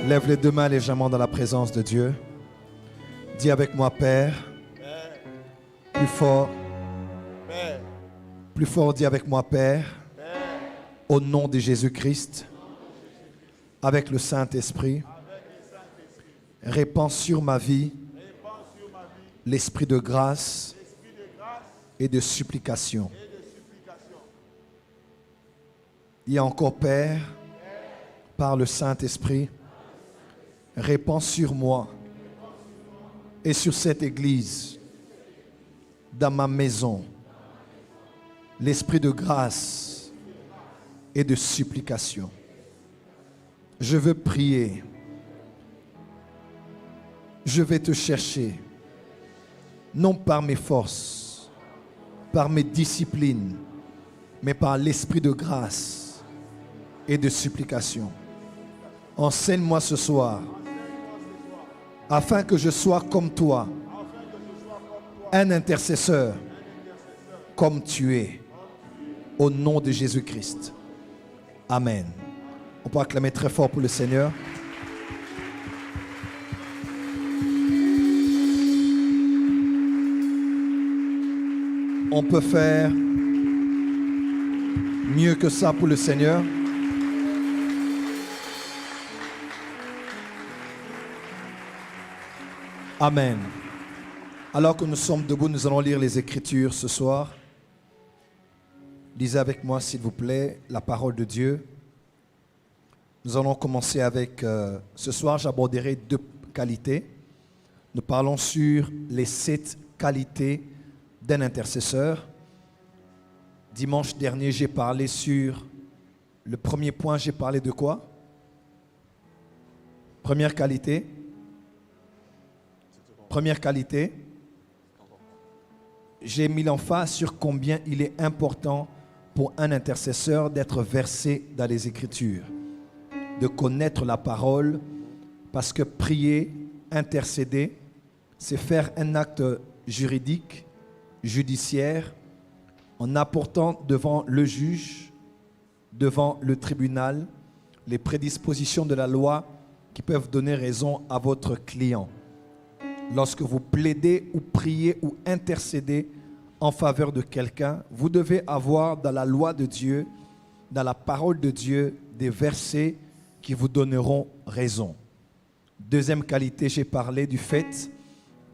Lève les deux mains légèrement dans la présence de Dieu. Dis avec moi, Père. Plus fort. Plus fort, dis avec moi, Père. Au nom de Jésus-Christ. Avec le Saint-Esprit. Répands sur ma vie l'esprit de grâce et de supplication. Et encore, Père, par le Saint-Esprit, répands sur moi et sur cette église, dans ma maison, l'esprit de grâce et de supplication. Je veux prier. Je vais te chercher, non par mes forces, par mes disciplines, mais par l'esprit de grâce et de supplication. Enseigne-moi ce soir, afin que je sois comme toi, un intercesseur, comme tu es, au nom de Jésus-Christ. Amen. On peut acclamer très fort pour le Seigneur. On peut faire mieux que ça pour le Seigneur. Amen. Alors que nous sommes debout, nous allons lire les Écritures ce soir. Lisez avec moi, s'il vous plaît, la parole de Dieu. Nous allons commencer avec, ce soir, j'aborderai 2 qualités. Nous parlons sur les 7 qualités d'un intercesseur. Dimanche dernier, j'ai parlé sur le premier point. J'ai parlé de quoi? Première qualité. Première qualité. J'ai mis l'emphase sur combien il est important pour un intercesseur d'être versé dans les Écritures, de connaître la parole, parce que prier, intercéder, c'est faire un acte juridique, judiciaire, en apportant devant le juge, devant le tribunal, les prédispositions de la loi qui peuvent donner raison à votre client. Lorsque vous plaidez ou priez ou intercédez en faveur de quelqu'un, vous devez avoir dans la loi de Dieu, dans la parole de Dieu, des versets qui vous donneront raison. Deuxième qualité, j'ai parlé du fait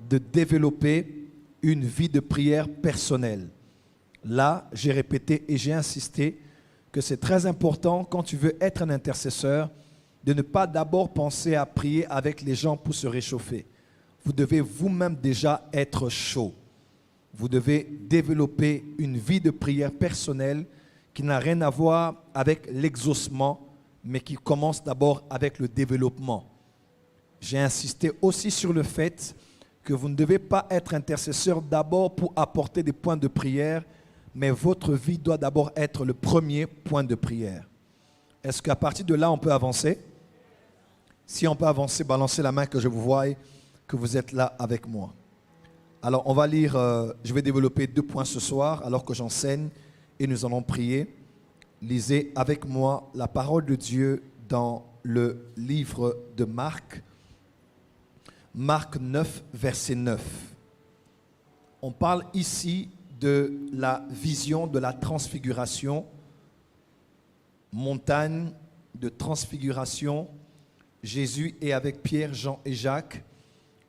de développer une vie de prière personnelle. Là, j'ai répété et j'ai insisté que c'est très important quand tu veux être un intercesseur de ne pas d'abord penser à prier avec les gens pour se réchauffer. Vous devez vous-même déjà être chaud. Vous devez développer une vie de prière personnelle qui n'a rien à voir avec l'exaucement, mais qui commence d'abord avec le développement. J'ai insisté aussi sur le fait que vous ne devez pas être intercesseur d'abord pour apporter des points de prière, mais votre vie doit d'abord être le premier point de prière. Est-ce qu'à partir de là, on peut avancer? Si on peut avancer, balancez la main que je vous voie, que vous êtes là avec moi. Alors, on va lire, je vais développer 2 points ce soir, alors que j'enseigne, et nous allons prier. Lisez avec moi la parole de Dieu dans le livre de Marc. Marc 9, verset 9. On parle ici de la vision de la transfiguration, montagne de transfiguration. Jésus est avec Pierre, Jean et Jacques,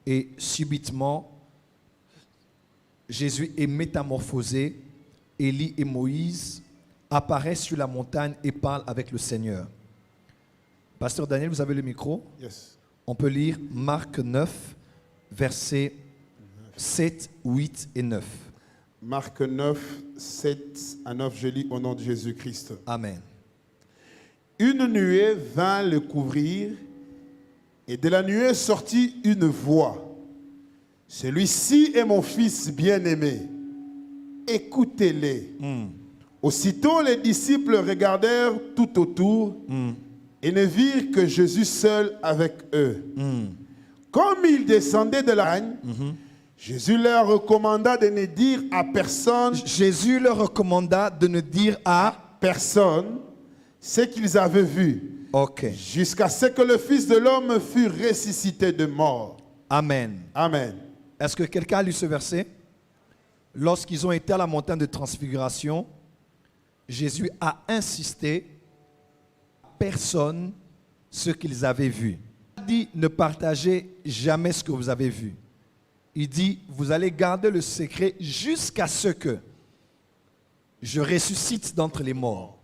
et subitement, Jésus est métamorphosé. Élie et Moïse apparaissent sur la montagne et parlent avec le Seigneur. Pasteur Daniel, vous avez le micro? Yes. On peut lire Marc 9, versets 7, 8 et 9. Marc 9, 7 à 9, je lis au nom de Jésus-Christ. Amen. Une nuée vint le couvrir, et de la nuée sortit une voix. Celui-ci est mon fils bien-aimé. Écoutez-les. Aussitôt, les disciples regardèrent tout autour et ne virent que Jésus seul avec eux. Comme ils descendaient de la montagne, Jésus leur recommanda de ne dire à personne. Jésus leur recommanda de ne dire à personne ce qu'ils avaient vu, Ok. jusqu'à ce que le Fils de l'homme fût ressuscité de mort. Amen. Amen. Est-ce que quelqu'un a lu ce verset? Lorsqu'ils ont été à la montagne de transfiguration, Jésus a insisté à personne ce qu'ils avaient vu. Il dit ne partagez jamais ce que vous avez vu. Il dit vous allez garder le secret jusqu'à ce que je ressuscite d'entre les morts.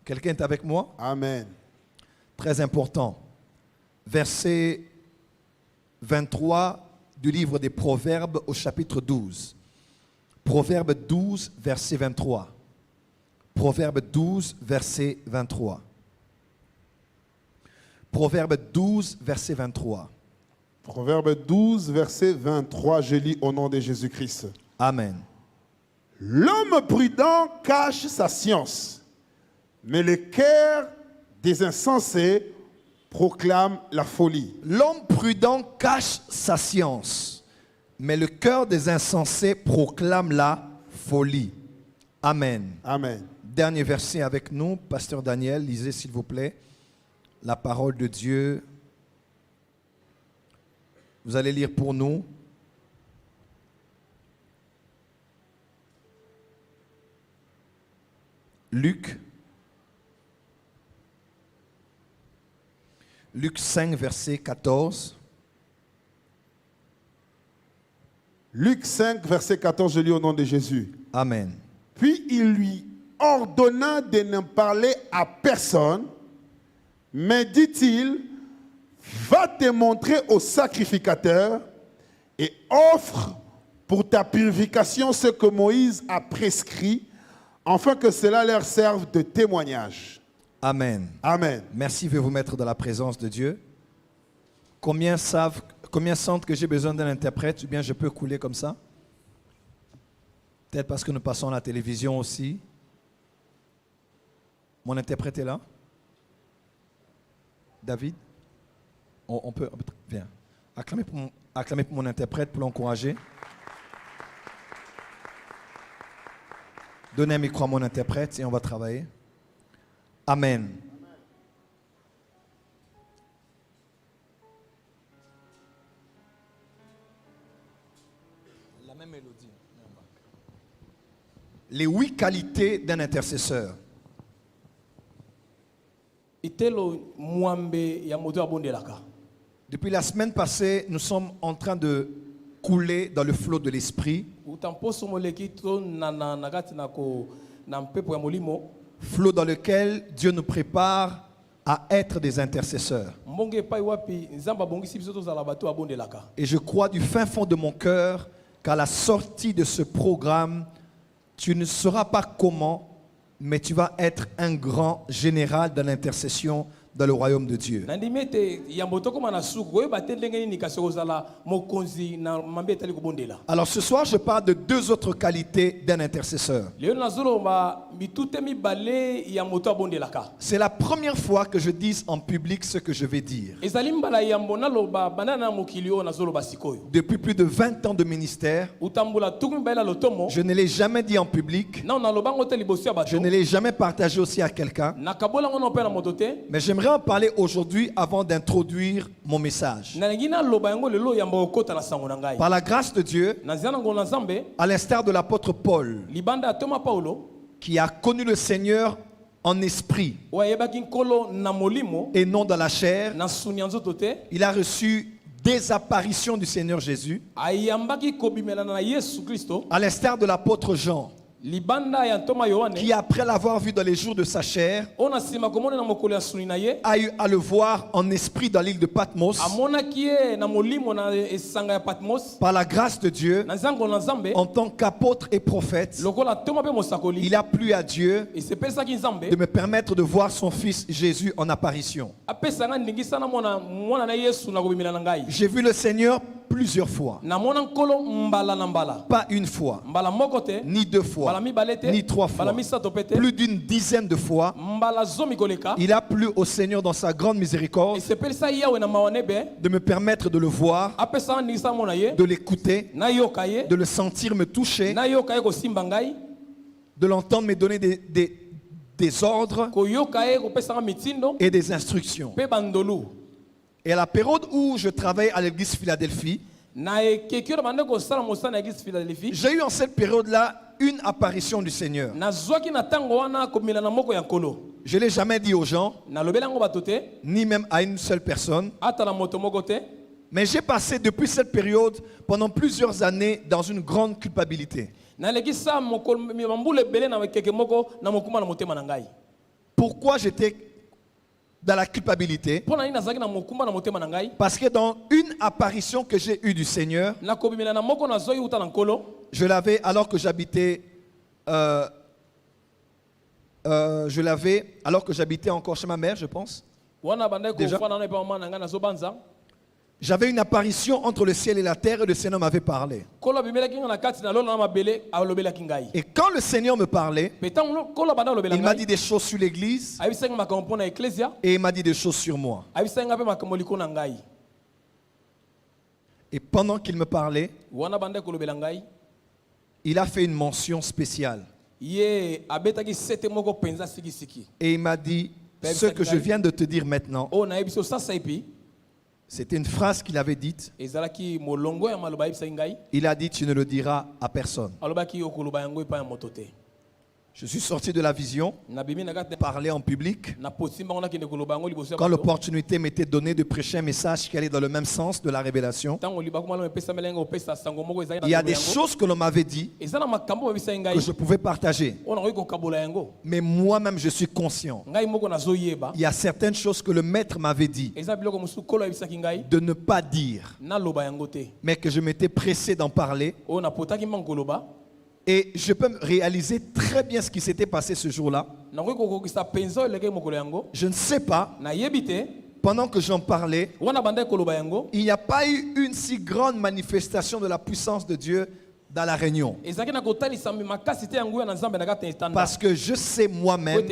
Quelqu'un est avec moi? Amen. Très important. Verset 23 du livre des Proverbes au chapitre 12. Proverbe 12, verset 23. Proverbe 12, verset 23. Proverbe 12, verset 23. Proverbe 12, verset 23, je lis au nom de Jésus-Christ. Amen. L'homme prudent cache sa science, mais le cœur des insensés proclame la folie. L'homme prudent cache sa science, mais le cœur des insensés proclame la folie. Amen. Amen. Dernier verset avec nous, Pasteur Daniel, lisez s'il vous plaît la parole de Dieu. Vous allez lire pour nous. Luc 5, verset 14. Luc 5, verset 14, je lis au nom de Jésus. Amen. Puis il lui ordonna de ne parler à personne, mais dit-il, va te montrer au sacrificateur et offre pour ta purification ce que Moïse a prescrit, afin que cela leur serve de témoignage. Amen. Amen. Merci, je vais vous mettre dans la présence de Dieu. Combien sentent que j'ai besoin d'un interprète ou bien je peux couler comme ça? Peut-être parce que nous passons à la télévision aussi. Mon interprète est là? David? On peut... Viens. Acclamez pour mon interprète pour l'encourager. Donnez un micro à mon interprète et on va travailler. Amen. La même mélodie. Les 8 qualités d'un intercesseur. Depuis la semaine passée, nous sommes en train de couler dans le flot de l'esprit. Flot dans lequel Dieu nous prépare à être des intercesseurs. Et je crois du fin fond de mon cœur qu'à la sortie de ce programme, tu ne sauras pas comment, mais tu vas être un grand général de l'intercession dans le royaume de Dieu. Alors ce soir, je parle de 2 autres qualités d'un intercesseur. C'est la première fois que je dis en public ce que je vais dire. Depuis plus de 20 ans de ministère, je ne l'ai jamais dit en public. Je ne l'ai jamais partagé aussi à quelqu'un. Mais j'aimerais en parler aujourd'hui avant d'introduire mon message. Par la grâce de Dieu, à l'instar de l'apôtre Paul, qui a connu le Seigneur en esprit et non dans la chair, il a reçu des apparitions du Seigneur Jésus. À l'instar de l'apôtre Jean, qui après l'avoir vu dans les jours de sa chair a eu à le voir en esprit dans l'île de Patmos. Par la grâce de Dieu, en tant qu'apôtre et prophète, il a plu à Dieu de me permettre de voir son fils Jésus en apparition. J'ai vu le Seigneur plusieurs fois. Pas une fois, ni 2 fois, ni 3 fois, plus d'une dizaine de fois. Il a plu au Seigneur dans sa grande miséricorde de me permettre de le voir, de l'écouter, de le sentir me toucher, de l'entendre me donner des ordres et des instructions. Et à la période où je travaillais à l'église Philadelphie, j'ai eu en cette période-là une apparition du Seigneur. Je ne l'ai jamais dit aux gens, ni même à une seule personne. Mais j'ai passé depuis cette période pendant plusieurs années dans une grande culpabilité. Pourquoi j'étais dans la culpabilité? Parce que dans une apparition que j'ai eue du Seigneur, je l'avais alors que j'habitais encore chez ma mère, je pense. Déjà. J'avais une apparition entre le ciel et la terre et le Seigneur m'avait parlé. Et quand le Seigneur me parlait, il m'a dit des choses sur l'église et il m'a dit des choses sur moi. Et pendant qu'il me parlait, il a fait une mention spéciale. Et il m'a dit, ce que je viens de te dire maintenant, c'était une phrase qu'il avait dite. Il a dit, tu ne le diras à personne. Je suis sorti de la vision, parler en public. Quand l'opportunité m'était donnée de prêcher un message qui allait dans le même sens de la révélation, il y a des choses que l'on m'avait dit que je pouvais partager. Mais moi-même, je suis conscient. Il y a certaines choses que le maître m'avait dit de ne pas dire, mais que je m'étais pressé d'en parler. Et je peux réaliser très bien ce qui s'était passé ce jour-là. Je ne sais pas, pendant que j'en parlais, il n'y a pas eu une si grande manifestation de la puissance de Dieu dans la réunion. Parce que je sais moi-même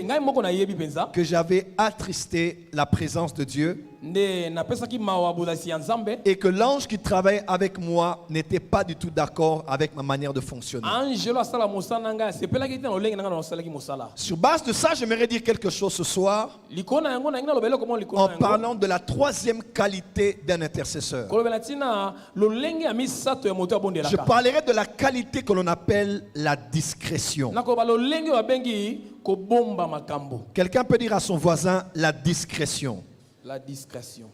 que j'avais attristé la présence de Dieu et que l'ange qui travaille avec moi n'était pas du tout d'accord avec ma manière de fonctionner. Sur base de ça, j'aimerais dire quelque chose ce soir en parlant de la troisième qualité d'un intercesseur. Je parlerai de la qualité que l'on appelle la discrétion. Quelqu'un peut dire à son voisin la discrétion. La discrétion.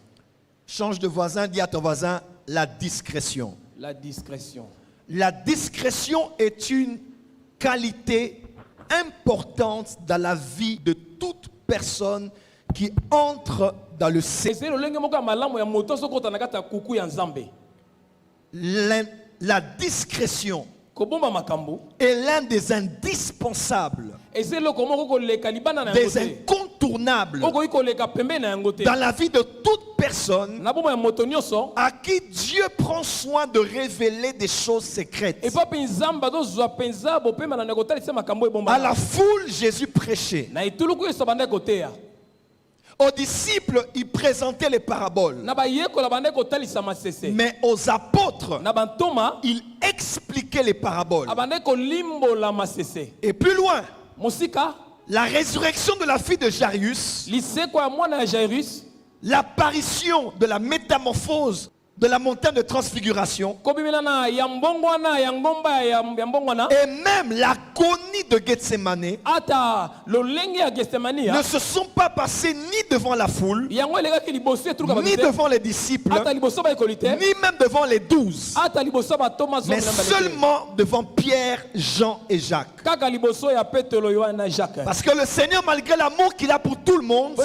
Change de voisin, dis à ton voisin la discrétion. La discrétion. La discrétion est une qualité importante dans la vie de toute personne qui entre dans le Seigneur. La discrétion est l'un des indispensables, des incontournables dans la vie de toute personne à qui Dieu prend soin de révéler des choses secrètes. À la foule, Jésus prêchait. Aux disciples, il présentait les paraboles. Mais aux apôtres, il expliquait les paraboles. Et plus loin, la résurrection de la fille de Jairus, l'apparition de la métamorphose de la montagne de transfiguration, et même l'agonie de Gethsemane ne se sont pas passés ni devant la foule, ni devant les disciples, ni même devant les 12, mais seulement devant Pierre, Jean et Jacques. Parce que le Seigneur, malgré l'amour qu'il a pour tout le monde,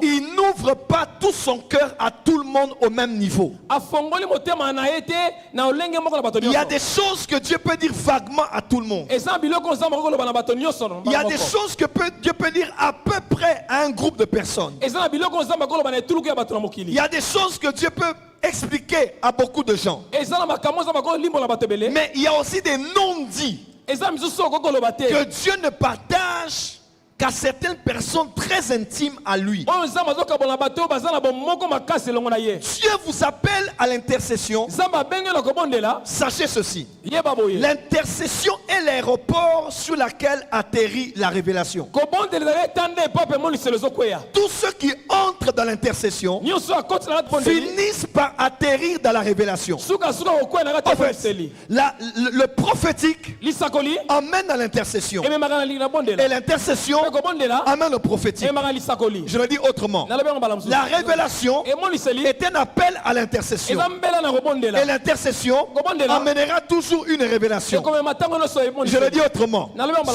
il n'ouvre pas tout son cœur à tout le monde au même niveau. Il y a des choses que Dieu peut dire vaguement à tout le monde. Il y a des choses que Dieu peut dire à peu près à un groupe de personnes. Il y a des choses que Dieu peut expliquer à beaucoup de gens. Mais il y a aussi des non-dits que Dieu ne partage qu'à certaines personnes très intimes à lui. oyo nzambe azokabola bato baza na bomoko makasi elongo na ye. Dieu vous appelle à l'intercession. nzambe abengi na kobondela. Sachez ceci. yeba boye. L'intercession est l'aéroport sur lequel atterrit la révélation. kobondela ezali etanda epape emoniselo ezokweya. Tous ceux qui entrent dans l'intercession nyonso akoti na kati bondeli. finissent par atterrir dans la révélation. sukasuka kokweya na kati En ya fait, moniseli. le prophétique lisakoli emmène à l'intercession. ememaka na lingi na Et bondela. l'intercession mpe kobondela amène le prophétique. ememaka lisakoli. Je le dis autrement. nalobi yango mbala mosusu. La révélation emoniseli est un appel à l'intercession. eza mbela na Et kobondela. l'intercession Kobondela. amènera toujours une révélation. ekomema ntango nyonso Je le emoniseli. dis autrement.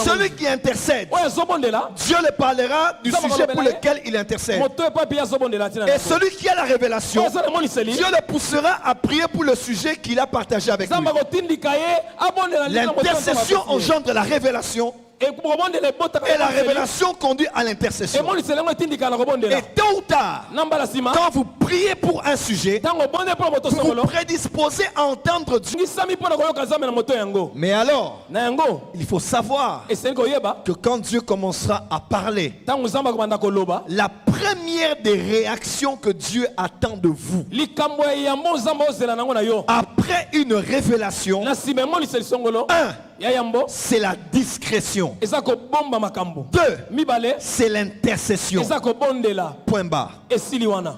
Celui qui intercède, oyo azobondela Dieu le parlera du Nzambe sujet pour alobela ye. lequel il intercède. moto epapi ye azobondela ntina na Et celui qui a la révélation, oyo aza na emoniseli Dieu le poussera à prier pour le sujet qu'il a partagé avec lui. nzambe akotindika ye abondela lingi na moto L'intercession engendre la révélation ekobondela ebotaka et la révélation conduit à l'intercession. emoniseli yango etindika na kobondela. Et tôt ou tard, na mbala nsima quand vous priez pour un sujet, ntango obonde mpo na moto vous vous songolo prédisposez à entendre Dieu. ngisami mpo na koyoka nzambe na moto yango. Mais alors, na yango il faut savoir esengeli koyeba que quand Dieu commencera à parler, ntango nzambe akobanda koloba la première des réactions que Dieu attend de vous, likambo ya yambo nzambe ozela nango na yo après une révélation, na nsima emoniseli songolo un, ya yambo c'est la discrétion. eza kobomba makambo. Deux, mibale c'est l'intercession. eza kobondela Point barre. esili wana.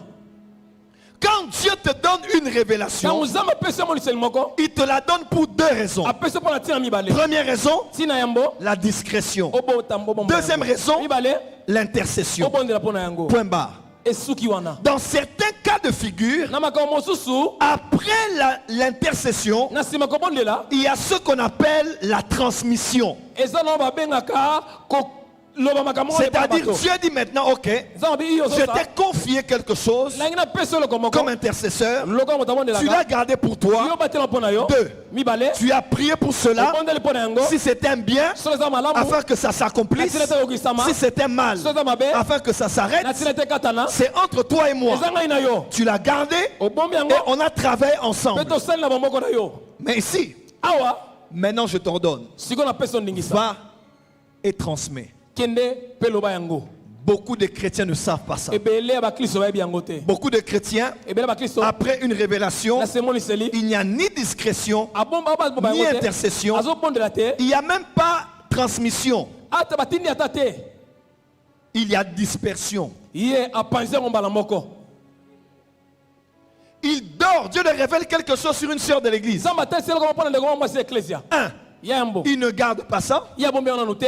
Quand Dieu te donne une ntango révélation, nzambe apesi emoniseli moko il te la donne pour deux raisons. apesi mpo na ntina mibale. Première raison, ntina yambo la discrétion. obotambo bomba Deuxième yango. raison, mibale l'intercession. obondela mpo na yango Point barre. esuki wana. Dans certains cas de figure, na makambo mosusu après l'intercession, na nsima kobondela il y a ce qu'on appelle la transmission. eza nao babengaka koloba makambo oyo epa na C'est-à-dire, bato. Dieu dit maintenant, ok, nzambe abi iyo je ozosa t'ai confié quelque chose nangi napesi yo eloko moko comme intercesseur, loko ya moto tu abondelaka l'as gardé pour toi, yo batela mpo na yo. Deux. mibale tu as prié pour cela, obondeli mpo na yango si c'est un bien, soki eza malamu afin que ça s'accomplisse, na ntina ete ekokisama si c'est un mal, soki eza mabe afin que ça s'arrête, na ntina ete ekatana c'est entre toi et moi. eza ngai na yo Tu l'as gardé obombi et yango on a travaillé mpe ensemble. tosali na bamoko na yo. Mais ici, awa maintenant je t'ordonne, sikoyo napesi yo ndingisa va et transmets. kende mpe loba yango. Beaucoup de chrétiens ne savent pas ça. ebele ya bakristo bayebi yango te. Beaucoup de chrétiens, ebele ya bakristo après une révélation, na semoniseli il n'y a ni discrétion, abomba bazomba ni yango te intercession. azobondela te Il n'y a même pas transmission. ata batindi ata te Il y a dispersion. ye apanzi yango mbala moko. Il dort. Dieu le révèle quelque chose sur une sœur de l'église. nzambe atalisi eloko mpo na ndeko mwa mwasi ya eklesia Un, ya yambo il ne garde pas ça. ye abombi yango nanu te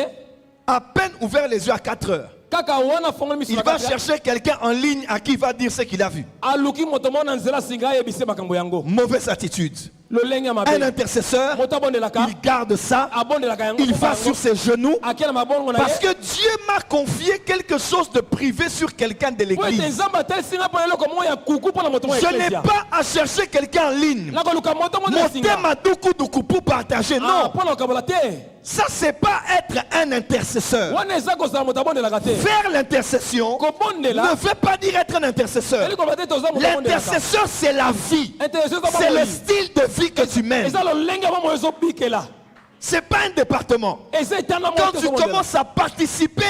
À peine ouvert les yeux à 4 heures, kaka wana afongoli miso il na va kati ya- chercher quelqu'un en ligne à qui il va dire ce qu'il a vu. aluki moto moko na nzela singa ayebise makambo yango. Mauvaise attitude. lolenge ya Un mabe intercesseur, moto abondelaka il garde ça. abondelaka yango Il mpo va na sur yango. ses genoux. akia na mabongo na Parce ye que Dieu m'a confié quelque chose de privé sur quelqu'un de po ete l'église. nzambe atalisi nga mpo na eloko moko ya kuku mpo na moto moko ya Je n'ai eklesia. pas à chercher quelqu'un en ligne. nakoluka moto moko na singa Motema duku duku pour partager. Non, mpo na kokabola te ça c'est pas être un intercesseur. wana eza kozala moto abondelaka te. Faire l'intercession kobondela ne veut pas dire être un intercesseur. eli koloba te toza moto abondelaka. L'intercesseur, c'est la vie. Intercession eza C'est le bomoi. style de vie que tu mènes. eza lolenge ya bomoi ezobikela. C'est pas un département. eza etana moko Quand te tu kobondela. commences à participer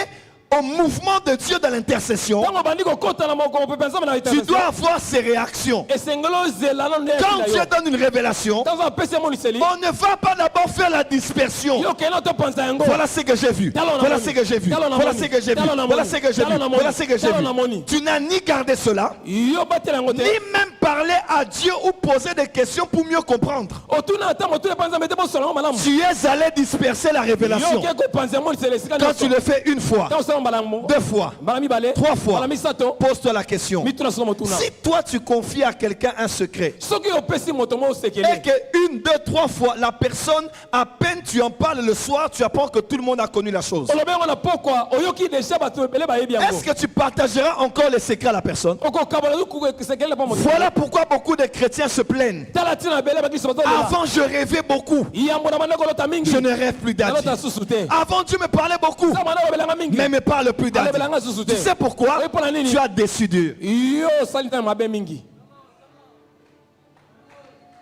au mouvement de Dieu dans l'intercession, ntango bandi kokota na moko mopepe nzambe na tu intercession dois avoir ces réactions. esengeli ozela no nde Quand yakila Dieu yo. donne une révélation, ntango apesi emoniseli on ne va pas d'abord faire la dispersion. yo kende otopanza yango. Voilà ce que j'ai vu. Talon Voilà amoni. ce que j'ai vu. Talon Voilà amoni. ce que j'ai vu. Talon amoni. Voilà ce que j'ai vu. Talon amoni. Voilà ce que j'ai Talon amoni. vu. Tu n'as ni gardé cela, yo batela yango ni te même parlé à Dieu ou posé des questions pour mieux comprendre. otuna ata motuna epa nzambe te bosola yango malamu. Tu es allé disperser la révélation. yo ke kopanza emoniseli esika Quand tu le fais une fois, ntango osala mbala yango deux fois, mbala mibale trois fois, mbala misato pose-toi la question. mituna solo motuna Si toi tu confies à quelqu'un un secret soki opesi moto mo et osekele que une, deux, trois fois la personne, à peine tu en parles le soir, tu apprends que tout le monde a connu la chose. olobi yango na pokwa oyoki deja bato ebele bayebi yango Est-ce que tu partageras encore les secrets à la personne? okokabola sekele mpo moto Voilà pourquoi beaucoup de chrétiens se plaignent. tala ntina ebele bakristo bazolela Avant, je rêvais beaucoup. yambo na banda kolota mingi Je ne rêve plus alota d'Adi. susu te Avant, Dieu me parlait beaucoup, nzambe ana obelanga mingi mais ne me parle plus d'Adi. alobelanga susu Tu te sais pourquoi? oyi mpona nini Tu as déçu Dieu. yo osali ntango mabe mingi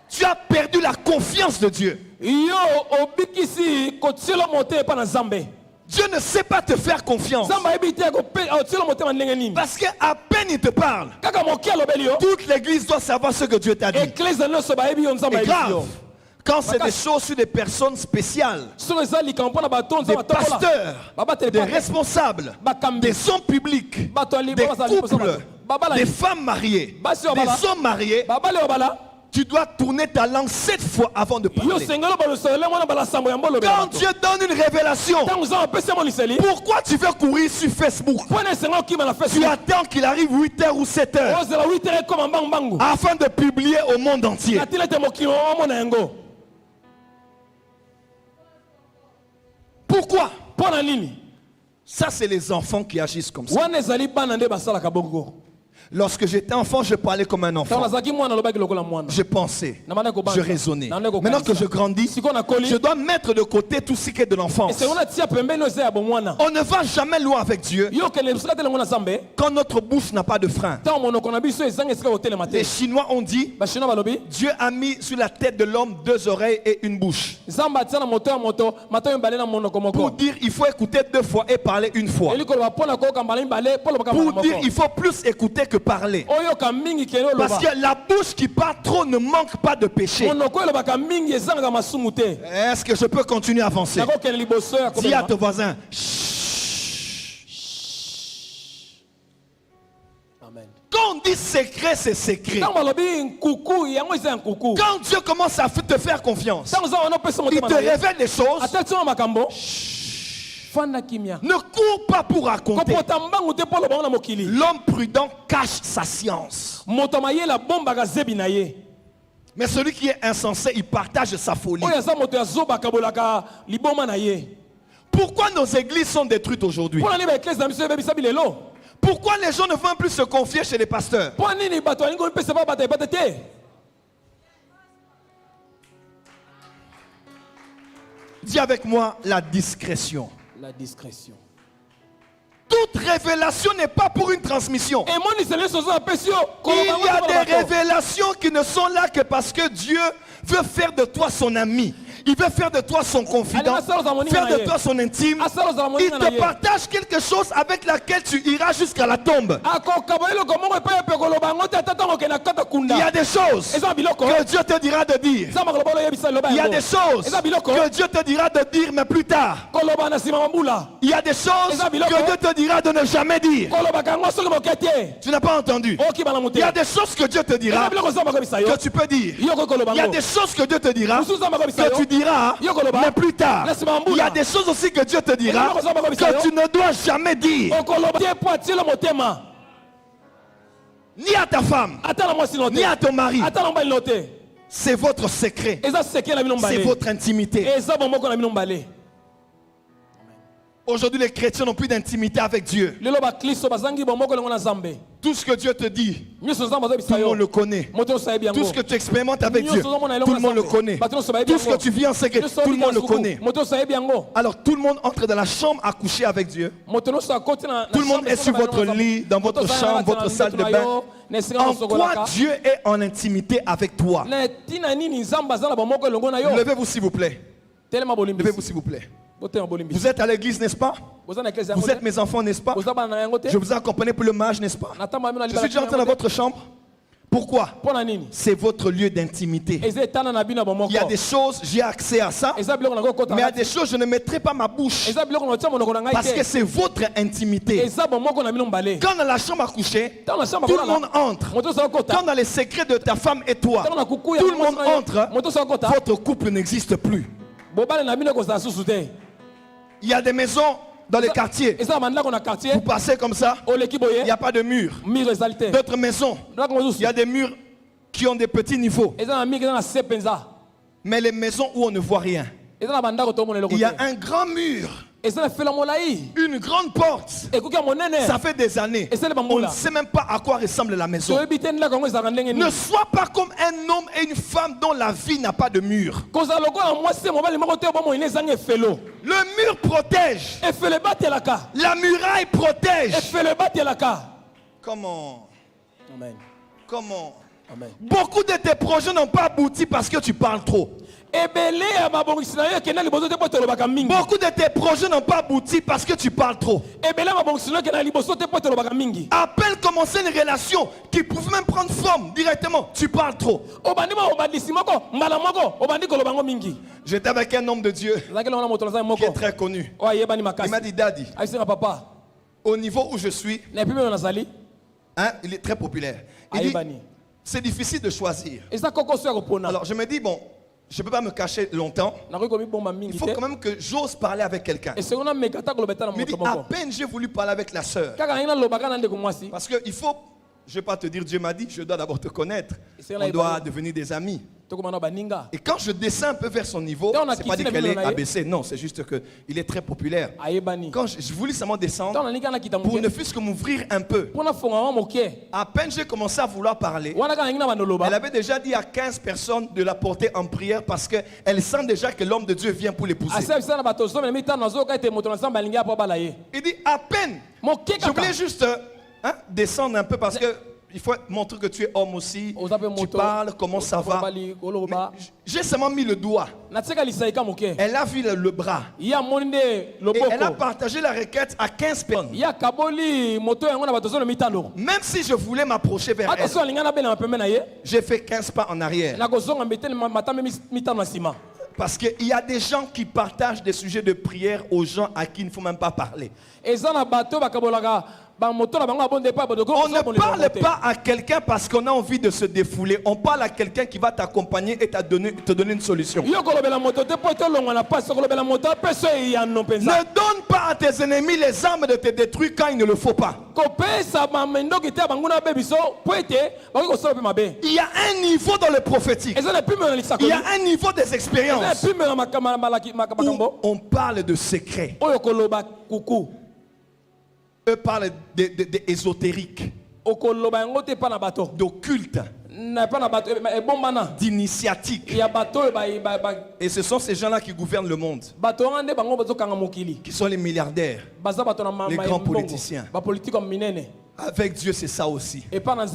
Tu as perdu la confiance de Dieu. yo obikisi kotiela moto epa na nzambe Dieu ne sait pas te faire confiance. Parce qu'à peine il te parle, toute l'église doit savoir ce que Dieu t'a dit. Et grave, quand c'est des choses sur des personnes spéciales, des pasteurs, des responsables, des hommes publics, des couples, des femmes mariées, des hommes mariés, tu dois tourner ta langue 7 fois avant de parler. Quand Dieu donne une révélation, pourquoi tu veux courir sur Facebook? Tu attends qu'il arrive 8h ou 7h afin de publier au monde entier. Pourquoi? Ça, c'est les enfants qui agissent comme ça. Lorsque j'étais enfant, je parlais comme un enfant. Je pensais, je raisonnais. Maintenant que je grandis, je dois mettre de côté tout ce qui est de l'enfance. On ne va jamais loin avec Dieu quand notre bouche n'a pas de frein. Les Chinois ont dit, Dieu a mis sur la tête de l'homme 2 oreilles et une bouche. Pour dire, il faut écouter 2 fois et parler 1 fois. Pour dire, il faut plus écouter que parler. Parce que la bouche qui parle trop ne manque pas de péché. Est-ce que je peux continuer à avancer? Dis à ton voisin. Quand on dit secret, c'est secret. Quand Dieu commence à te faire confiance, il te révèle des choses. Ne cours pas pour raconter. L'homme prudent cache sa science. Mais celui qui est insensé, il partage sa folie. Pourquoi nos églises sont détruites aujourd'hui? Pourquoi les gens ne vont plus se confier chez les pasteurs? Dis avec moi la discrétion. La discrétion. Toute révélation n'est pas pour une transmission. Il y a des révélations qui ne sont là que parce que Dieu veut faire de toi son ami. Il veut faire de toi son confident, faire de toi son intime. Il te partage quelque chose avec laquelle tu iras jusqu'à la tombe. Il y a des choses que Dieu te dira de dire. Il y a des choses que Dieu te dira de dire, mais plus tard. Il y a des choses que Dieu te dira de ne jamais dire. Tu n'as pas entendu. Il y a des choses que Dieu te dira que tu peux dire. Il y a des choses que Dieu te dira que tu diras, mais plus tard. Il y a des choses aussi que Dieu te dira que tu ne dois jamais dire. Ni à ta femme, ni à ton mari. C'est votre secret. C'est votre intimité. Aujourd'hui, les chrétiens n'ont plus d'intimité avec Dieu. Tout ce que Dieu te dit, tout le monde le connaît. Tout ce que tu expérimentes avec Dieu, tout le monde le connaît. Tout ce que tu vis en secret, tout le monde le connaît. Alors tout le monde entre dans la chambre à coucher avec Dieu. Tout le monde est sur votre lit, dans votre chambre, votre salle de bain. En quoi Dieu est en intimité avec toi? Levez-vous s'il vous plaît. Levez-vous s'il vous plaît. Vous êtes à l'église, n'est-ce pas? Vous êtes mes enfants, n'est-ce pas? Je vous ai accompagné pour le mariage, n'est-ce pas? Je suis déjà entré dans votre chambre. Pourquoi? C'est votre lieu d'intimité. Il y a des choses, j'ai accès à ça. Mais il y a des choses, je ne mettrai pas ma bouche. Parce que c'est votre intimité. Quand dans la chambre à coucher, tout le monde entre. Quand dans les secrets de ta femme et toi, tout le monde entre. Votre couple n'existe plus. Il y a des maisons dans les quartiers. Vous passez comme ça, il n'y a pas de mur. D'autres maisons, il y a des murs qui ont des petits niveaux. Mais les maisons où on ne voit rien, il y a un grand mur. Une grande porte. Ça fait des années. On ne sait même pas à quoi ressemble la maison. Ne sois pas comme un homme et une femme dont la vie n'a pas de mur. Le mur protège. La muraille protège. Comment? Comment? Amen. Beaucoup de tes projets n'ont pas abouti parce que tu parles trop. Beaucoup de tes projets n'ont pas abouti parce que tu parles trop. À peine commencer une relation qui pouvait même prendre forme directement, tu parles trop. J'étais avec un homme de Dieu qui est très connu. Il m'a dit, Daddy, au niveau où je suis, hein, il est très populaire. Il dit, c'est difficile de choisir. Alors je me dis, bon, je ne peux pas me cacher longtemps. Il faut quand même que j'ose parler avec quelqu'un. Il me dit, à peine j'ai voulu parler avec la sœur. Parce qu'il faut, je ne vais pas te dire, Dieu m'a dit, je dois d'abord te connaître. On doit devenir des amis. Et quand je descends un peu vers son niveau, c'est pas dit qu'elle est abaissée, non, c'est juste qu'il est très populaire. Quand je voulais seulement descendre, pour ne fût-ce que m'ouvrir un peu, à peine j'ai commencé à vouloir parler, elle avait déjà dit à 15 personnes de la porter en prière parce qu'elle sent déjà que l'homme de Dieu vient pour l'épouser. Il dit, à peine, je voulais juste descendre un peu parce que il faut montrer que tu es homme aussi. Tu parles, comment ça va. J'ai seulement mis le doigt. Elle a vu le bras. Et elle a partagé la requête à 15 personnes. Même si je voulais m'approcher vers elle, j'ai fait 15 pas en arrière. Parce qu'il y a des gens qui partagent des sujets de prière aux gens à qui il ne faut même pas parler. On ne parle pas à quelqu'un parce qu'on a envie de se défouler. On parle à quelqu'un qui va t'accompagner et te donner une solution. Ne donne pas à tes ennemis les armes de te détruire quand il ne le faut pas. Il y a un niveau dans le prophétique. Il y a un niveau des expériences où on parle de secrets. Eux parlent d'ésotérique, d'occulte, d'initiatique. Et ce sont ces gens-là qui gouvernent le monde, qui sont les milliardaires, les grands politiciens. Avec Dieu, c'est ça aussi. Les grands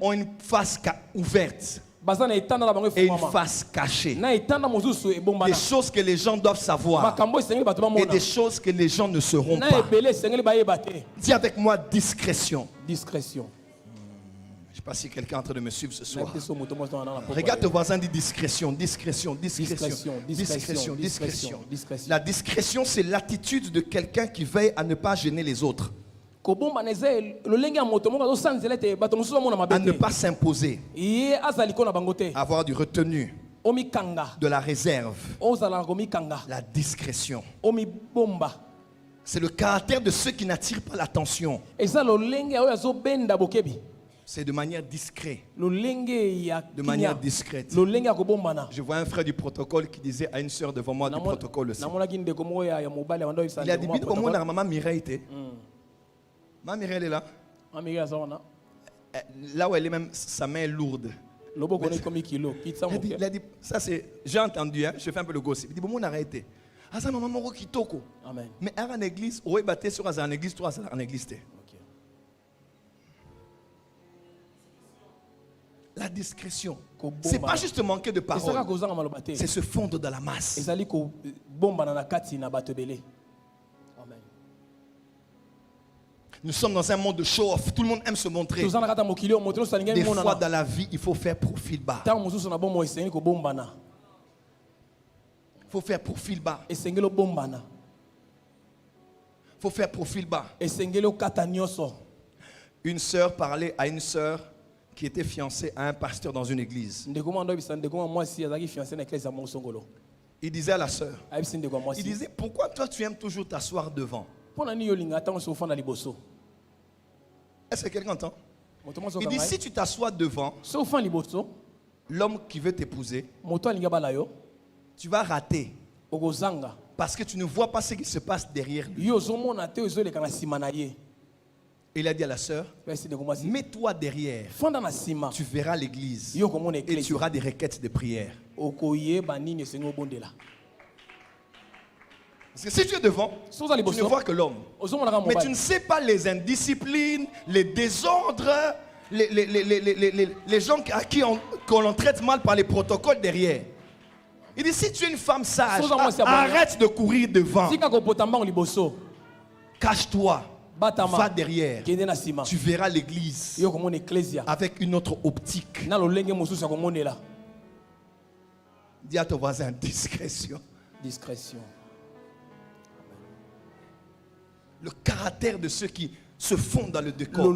ont une face ouverte et une face cachée. Des choses que les gens doivent savoir et des choses que les gens ne sauront pas. Dis avec moi discrétion. Discrétion. Je ne sais pas si quelqu'un est en train de me suivre ce soir. Regarde ton voisin, dit discrétion, discrétion, discrétion, discrétion, discrétion. La discrétion, c'est l'attitude de quelqu'un qui veille à ne pas gêner les autres, à ne pas s'imposer, à avoir du retenu, de la réserve, la discrétion. C'est le caractère de ceux qui n'attirent pas l'attention. C'est de manière discrète. De manière discrète. Je vois un frère du protocole qui disait à une sœur devant moi du protocole aussi. Il a dit, comment maman Mireille était? Ma Mireille, elle est là. Là où elle est même, sa main est lourde. Il a dit, ça c'est, j'ai entendu, hein, je fais un peu le gossip. Il dit, bon, on a arrêté. Ah, ça, maman, mon kitoko. Mais en église, on est battu sur en église, toi, en église. La discrétion. C'est pas juste manquer de parole. C'est se fondre dans la masse. Nous sommes dans un monde de show-off. Tout le monde aime se montrer. Des fois dans la vie, il faut faire profil bas. Il faut faire profil bas. Il faut faire profil bas. Une sœur parlait à une sœur qui était fiancée à un pasteur dans une église. Il disait à la sœur, il disait, pourquoi toi tu aimes toujours t'asseoir devant? Est-ce que quelqu'un entend? Il dit, si tu t'assois devant, l'homme qui veut t'épouser, tu vas rater. Parce que tu ne vois pas ce qui se passe derrière lui. Il a dit à la sœur, mets-toi derrière, tu verras l'église et tu auras des requêtes de prière. Parce que si tu es devant, tu ne vois que l'homme. Mais tu ne sais pas les indisciplines, les désordres, les gens à qui qu'on traite mal par les protocoles derrière. Il dit, si tu es une femme sage, arrête de courir devant. Cache-toi. Va derrière. Tu verras l'église avec une autre optique. Dis à ton voisin, discrétion. Discrétion. Le caractère de ceux qui se font dans le décor.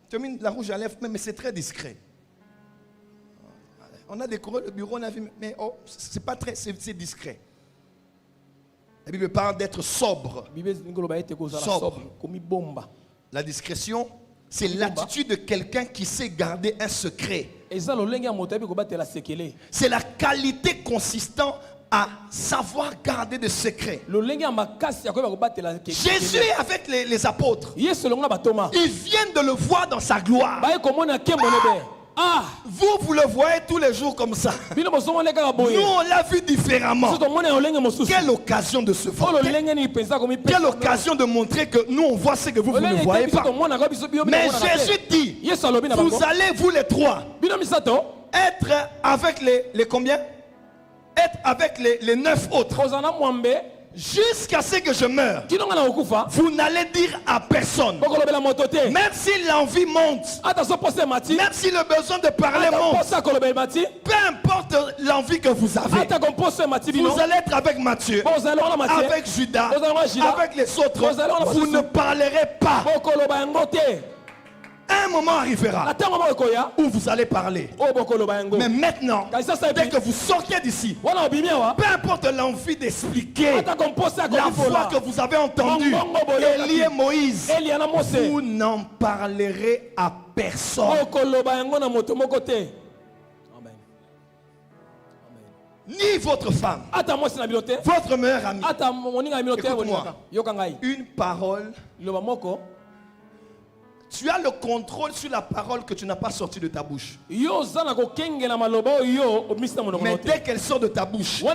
Tu mets la rouge à lèvres, mais c'est très discret. On a décoré le bureau, on a vu, mais oh, c'est pas très, c'est discret. La Bible parle d'être sobre. Sobre. La discrétion, c'est l'attitude de quelqu'un qui sait garder un secret. C'est la qualité consistant à savoir garder des secrets. Jésus est avec les apôtres. Ils viennent de le voir dans sa gloire. Ah, vous le voyez tous les jours comme ça. Nous, on l'a vu différemment. Quelle occasion de se voir. Quelle occasion de montrer que nous, on voit ce que vous ne voyez pas. Mais Jésus dit, vous allez, vous les trois, être avec les combien? Être avec les 9 autres. Jusqu'à ce que je meure. Vous n'allez dire à personne. Même si l'envie monte, même si le besoin de parler monte, peu importe l'envie que vous avez, vous allez être avec Matthieu, avec Judas, avec les autres. Vous ne parlerez pas. Un moment arrivera où vous allez parler. Mais maintenant, dès que vous sortez d'ici, peu importe l'envie d'expliquer la voix que vous avez entendue, Élie et Moïse, vous n'en parlerez à personne. Ni votre femme, votre meilleur ami. Écoute-moi, une parole. Tu as le contrôle sur la parole que tu n'as pas sortie de ta bouche. Mais dès qu'elle sort de ta bouche, tu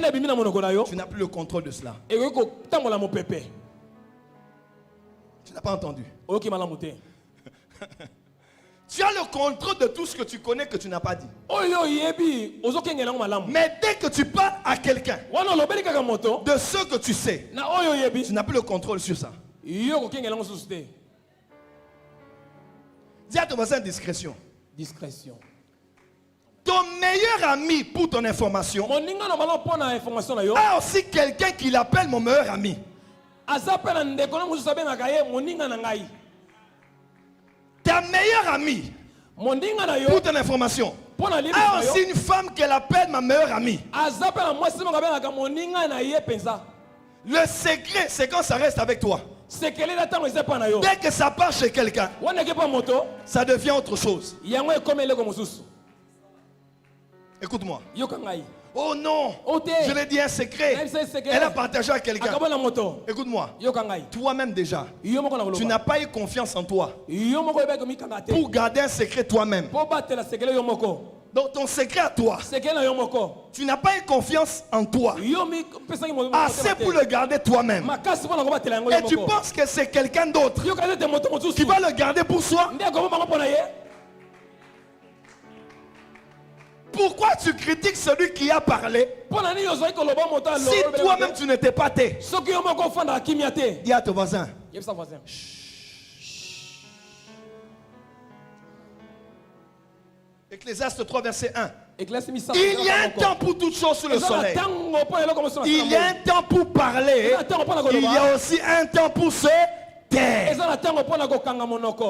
n'as plus le contrôle de cela. Tu n'as pas entendu. Tu as le contrôle de tout ce que tu connais que tu n'as pas dit. Mais dès que tu parles à quelqu'un de ce que tu sais, tu n'as plus le contrôle sur ça. Dis à ton voisin discrétion. Discrétion. Ton meilleur ami, pour ton information, a aussi quelqu'un qui l'appelle mon meilleur ami. Ta meilleure amie, pour ton information, a aussi une femme qu'elle appelle ma meilleure amie. Le secret, c'est quand ça reste avec toi. Dès que ça part chez quelqu'un, ça devient autre chose. Écoute-moi. Oh non, je l'ai dit un secret. Elle a partagé à quelqu'un. Écoute-moi. Toi-même déjà, tu n'as pas eu confiance en toi pour garder un secret toi-même. Donc ton secret à toi, tu n'as pas eu confiance en toi assez pour le garder toi-même. Et tu penses que c'est quelqu'un d'autre qui va le garder pour soi. Pourquoi tu critiques celui qui a parlé si toi-même tu n'étais pas tais? Dis à ton voisin. Ecclésiaste 3 verset 1. Il y a un temps pour toutes choses sur le soleil. Il y a un temps pour parler. Il y a aussi un temps pour se taire.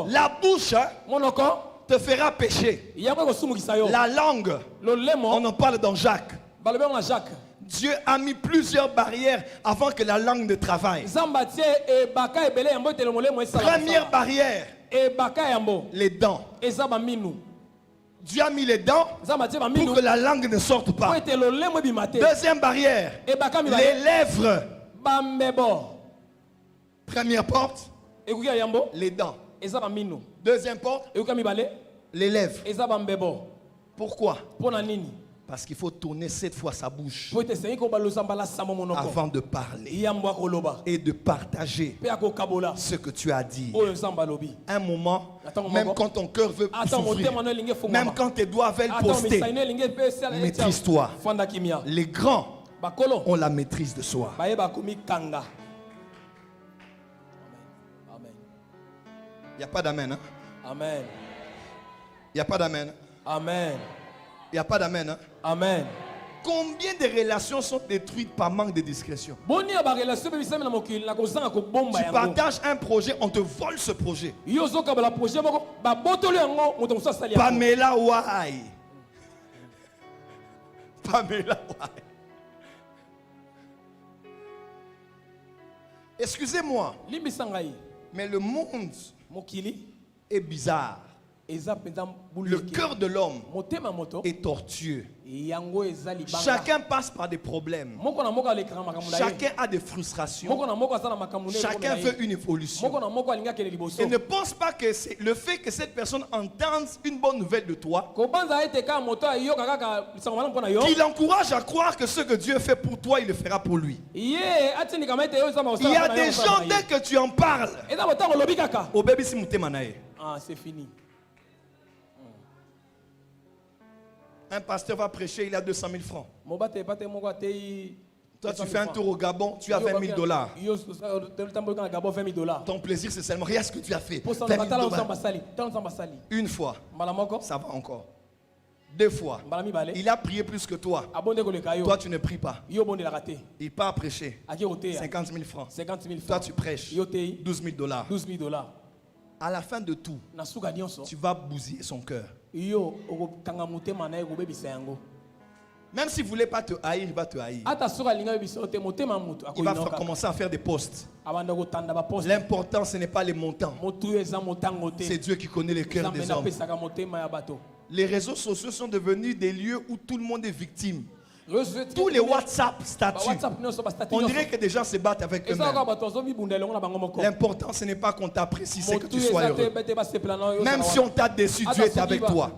La bouche te fera pécher. La langue, on en parle dans Jacques. Dieu a mis plusieurs barrières avant que la langue ne travaille. Première barrière, les dents. Dieu a mis les dents pour que la langue ne sorte pas. Deuxième barrière, les lèvres. Première porte, les dents. Deuxième porte, les lèvres. Pourquoi? Parce qu'il faut tourner 7 fois sa bouche po ete esengi kobalosa mbalasa mo monoko avant de parler yambo akoloba et de partager mpe akokabola ce que tu as dit. oyo nzambe alobi. Un moment, Attends, même maman. quand ton cœur veut Ata souffrir, motema no elingi efungwama. même quand tes doigts veulent Ata poster, misayi no elingi epesala maîtrise-toi. fanda kimia. Les grands Bakolo ont la maîtrise de soi. bayeba komikanga. Amen. Il n'y a pas d'amen. Hein? Amen. Il n'y a pas d'amen. Amen. Il n'y a pas d'amen. Hein? Amen. Combien de relations sont détruites par manque de discrétion? Boni ya ba relation be bisami na mokili na kozanga ko bomba Tu yango. partages un projet, on te vole ce projet. Yo zoka ba la projet moko ba botolo yango moto musa sali yango. Pamela Wai. Pamela Wai. Excusez-moi, Limbisa ngai mais le monde mokili est bizarre. eza penza Le buleki. cœur de l'homme Motema moto est tortueux. yango eza libanga. Chacun passe par des problèmes. Moko na moko alekaka makambo na ye. Chacun a des frustrations. Moko na moko aza na makambo na ye. Chacun veut une évolution. Moko na moko alinga kele liboso. Et ne pense pas que c'est le fait que cette personne entende une bonne nouvelle de toi Kobanza ete ka moto ayo kaka lisango malamu mpona yo. qui l'encourage à croire que ce que Dieu fait pour toi, il le fera pour lui. Ye atindi kama ete yo eza Il y a des gens, dès que tu en parles, eza botango lobi kaka. au bébé si mutema na ye. Ah, c'est fini. Un pasteur va prêcher, il a 200 000 francs. Mobate bate moko atei. Toi, tu fais un tour au Gabon, tu as 20 000 $. Yo tambo kana gabo 20 000 $. Ton plaisir, c'est seulement, regarde ce que tu as fait. Pour 20 ça 000 batala $. ozamba sali. Tala ozamba sali. Une fois, Mbala moko. ça va encore. 2 fois, Mbala mibale. il a prié plus que toi. Abonde koleka yo. Toi, tu ne pries pas. Yo bonde la raté. Il part prêcher. Aki oteya. 50 000 francs. 50 000 Toi, francs. tu prêches. Yo tei 12 000 $. 12 000 $. À la fin de tout, Na suka nyonso. tu vas bousiller son cœur. Yo okokanga motema na ye kobebisa yango. Même s'il ne voulait pas te haïr, il va te haïr. Ata suka linga bebisa te motema mutu Il va akoyinoka. commencer à faire des postes. Abanda kotanda ba poste. L'important, ce n'est pas les montants. Motu eza motango te. C'est Dieu qui connaît les cœurs des hommes. pesaka motema ya bato. Les réseaux sociaux sont devenus des lieux où tout le monde est victime. Tous les WhatsApp statuts, on dirait que des gens se battent avec eux-mêmes. L'important, ce n'est pas qu'on t'apprécie, c'est que tu sois heureux. Même si on t'a déçu, Dieu est avec toi.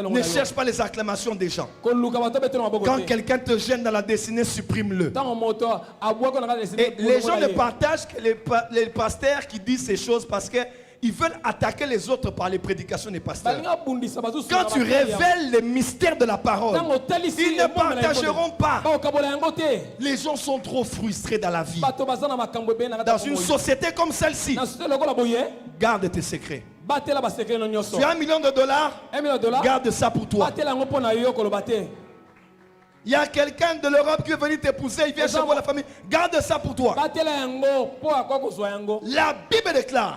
Ne cherche pas les acclamations des gens. Quand quelqu'un te gêne dans la destinée, supprime-le. Et les gens ne partagent que les pasteurs qui disent ces choses parce que ils veulent attaquer les autres par les prédications des pasteurs. Quand tu révèles les mystères de la parole, ils ne partageront pas. Les gens sont trop frustrés dans la vie. Dans une société comme celle-ci, garde tes secrets. Tu as $1 million, garde ça pour toi. Il y a quelqu'un de l'Europe qui veut venir t'épouser, il vient chez moi, la famille. Garde ça pour toi. La Bible déclare,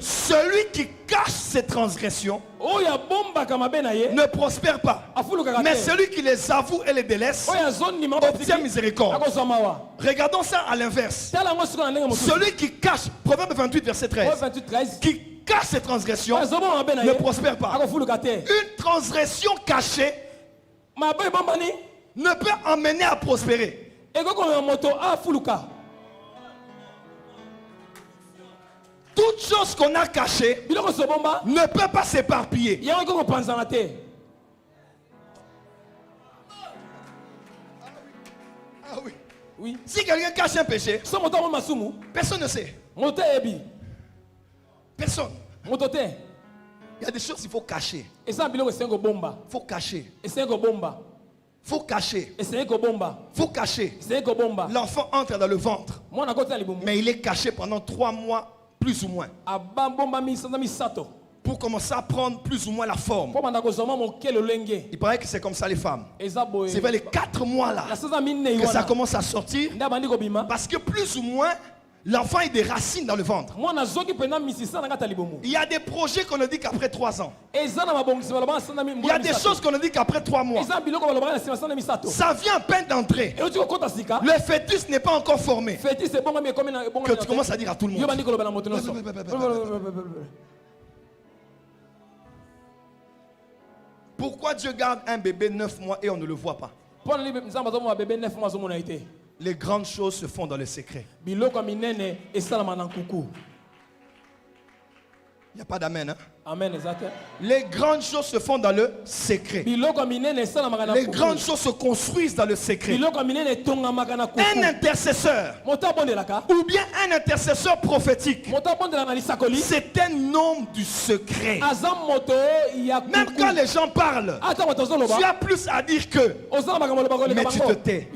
celui qui cache ses transgressions ne prospère pas. Mais celui qui les avoue et les délaisse obtient miséricorde. Regardons ça à l'inverse. Celui qui cache, Proverbe 28, verset 13, qui cache ses transgressions ne prospère pas. Une transgression cachée ne peut emmener à prospérer. Toute chose qu'on a cachée ne peut pas s'éparpiller. Ah oui. Oui. Si quelqu'un cache un péché, personne ne sait. Personne. Il y a des choses qu'il faut cacher. Il faut cacher. Faut cacher. Faut cacher. L'enfant entre dans le ventre. Mais il est caché pendant 3 mois, plus ou moins. Pour commencer à prendre plus ou moins la forme. Il paraît que c'est comme ça les femmes. C'est vers les 4 mois là que ça commence à sortir. Parce que plus ou moins, l'enfant a des racines dans le ventre. Il y a des projets qu'on ne dit qu'après 3 ans. Il y a des choses qu'on ne dit qu'après 3 mois. Ça vient à peine d'entrer. Le fœtus n'est pas encore formé. Que tu commences à dire à tout le monde. Pourquoi Dieu garde un bébé 9 mois et on ne le voit pas? Les grandes choses se font dans le secret. Il n'y a pas d'amen. Hein? Amen, exact. Les grandes choses se font dans le secret. Les grandes choses se construisent dans le secret. Un intercesseur, ou bien un intercesseur prophétique, c'est un homme du secret. Même quand les gens parlent, tu as plus à dire que, mais tu te tais.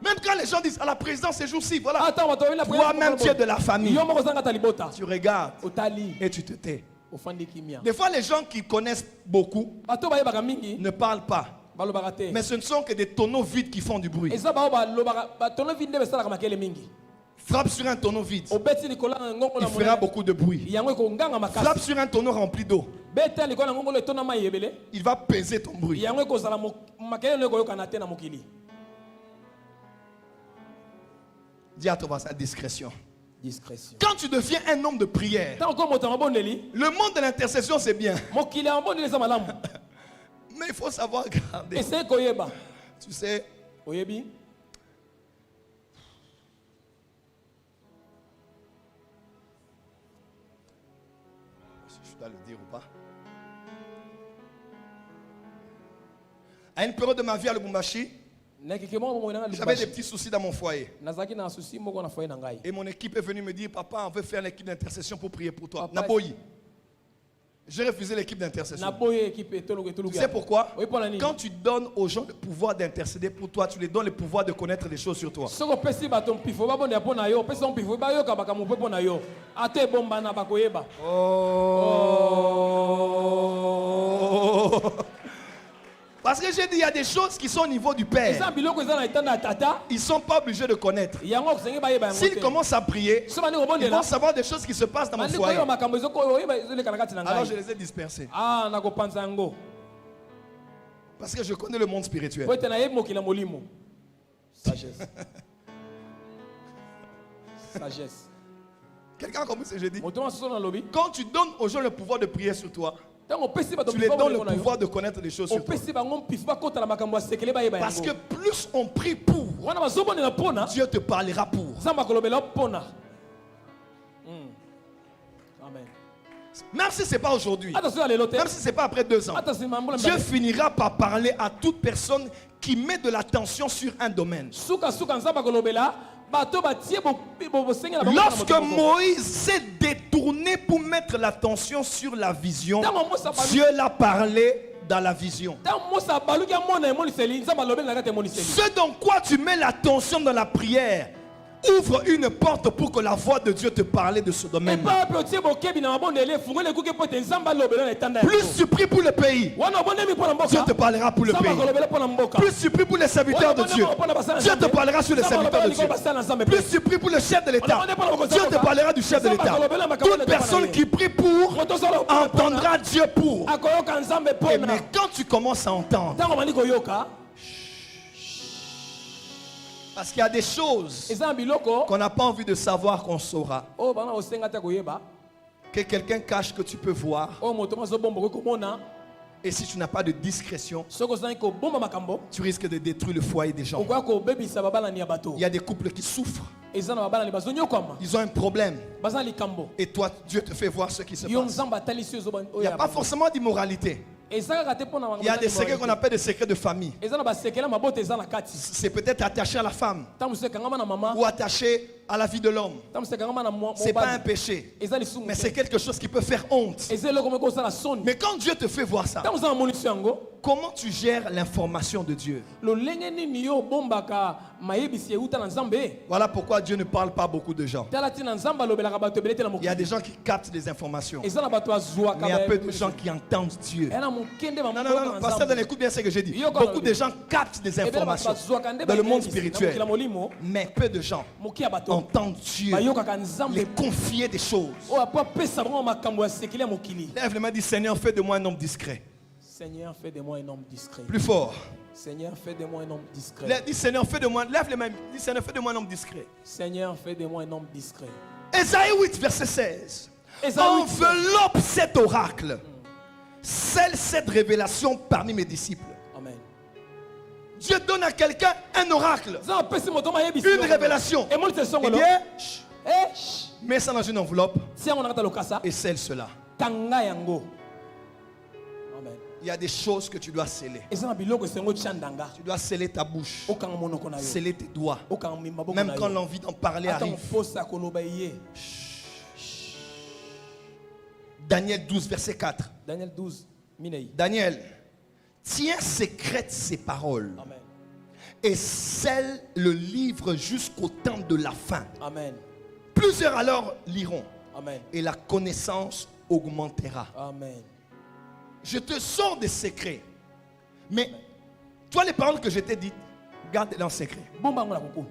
Même quand les gens disent à la présidence ces jours-ci, voilà, toi-même tu es de la famille. Tu regardes et tu te tais. Des fois, les gens qui connaissent beaucoup ne parlent pas. Mais ce ne sont que des tonneaux vides qui font du bruit. Frappe sur un tonneau vide, il fera beaucoup de bruit. Frappe sur un tonneau rempli d'eau, il va peser ton bruit. Dis à ton voisin, discrétion. Discrétion. Quand tu deviens un homme de prière, le monde de l'intercession c'est bien. Mais il faut savoir garder. Tu sais, je dois le dire ou pas. À une période de ma vie à Lubumbashi, j'avais des petits soucis dans mon foyer. Et mon équipe est venue me dire, papa, on veut faire l'équipe d'intercession pour prier pour toi. Naboyi. J'ai refusé l'équipe d'intercession. Tu sais pourquoi? Quand tu donnes aux gens le pouvoir d'intercéder pour toi, tu les donnes le pouvoir de connaître des choses sur toi. Oh. Parce que j'ai dit, il y a des choses qui sont au niveau du Père. Ils ne sont pas obligés de connaître. S'ils commencent à prier, ils vont savoir des choses qui se passent dans mon foyer. Alors je les ai dispersés. Parce que je connais le monde spirituel. Sagesse. Sagesse. Quelqu'un a compris ce que j'ai dit? Quand tu donnes aux gens le pouvoir de prier sur toi, tu les donnes le pouvoir de connaître des choses sur toi. Parce que plus on prie pour, Dieu te parlera pour. Amen. Même si ce n'est pas aujourd'hui, même si ce n'est pas après 2 ans, Dieu finira par parler à toute personne qui met de l'attention sur un domaine. Lorsque Moïse s'est détourné pour mettre l'attention sur la vision, Dieu l'a parlé dans la vision. Ce dans quoi tu mets l'attention dans la prière ouvre une porte pour que la voix de Dieu te parle de ce domaine. Plus tu pries pour le pays, Dieu te parlera pour le pays. Plus tu pries pour les serviteurs de Dieu, Dieu te parlera sur les serviteurs de Dieu. Plus tu pries pour le chef de l'État, Dieu te parlera du chef de l'État. Toute personne qui prie pour entendra Dieu pour. Mais quand tu commences à entendre, parce qu'il y a des choses qu'on n'a pas envie de savoir qu'on saura. Que quelqu'un cache que tu peux voir. Et si tu n'as pas de discrétion, tu risques de détruire le foyer des gens. Il y a des couples qui souffrent. Ils ont un problème. Et toi, Dieu te fait voir ce qui se passe. Il n'y a pas forcément d'immoralité. Il y a des secrets qu'on appelle des secrets de famille. C'est peut-être attaché à la femme ou attaché à la vie de l'homme. Ce n'est pas un péché, mais c'est quelque chose qui peut faire honte. Mais quand Dieu te fait voir ça, comment tu gères l'information de Dieu? Voilà pourquoi Dieu ne parle pas beaucoup de gens. Il y a des gens qui captent des informations, mais il y a peu de gens qui entendent Dieu. Non, pasteur, écoute bien ce que j'ai dit. Beaucoup de gens captent des informations dans le monde spirituel, mais peu de gens entendent Dieu, les confier des choses. Lève les mains, dis Seigneur, fais de moi un homme discret. Seigneur, fais de moi un homme discret. Plus fort. Seigneur, fais de moi un homme discret. Dis Seigneur, fais de moi, lève les mains, dis Seigneur, fais de moi un homme discret. Seigneur, fais de moi un homme discret. Ésaïe 8, verset 16. Enveloppe cet oracle. Scelle cette révélation parmi mes disciples. Amen. Dieu donne à quelqu'un un oracle, une révélation. Eh bien, Mets ça dans une enveloppe tiens on a lokasa et scelle cela. kanga yango. Amen. Il y a des choses que tu dois sceller. Ezana biloko sengo chandanga. Tu dois sceller ta bouche, Okanga monoko na yo. sceller tes doigts. Okanga mimaboko Même na yo. quand l'envie d'en parler Attends, arrive. posa koloba ye. Daniel 12, verset 4. Daniel 12 minei. Daniel, tiens secrète ces paroles Amen. et scelle le livre jusqu'au temps de la fin. Amen. Plusieurs alors liront Amen. et la connaissance augmentera. Amen. Je te sors des secrets. Mais toi, les paroles que je t'ai dites, garde-les en secret. Bomba ngola koko.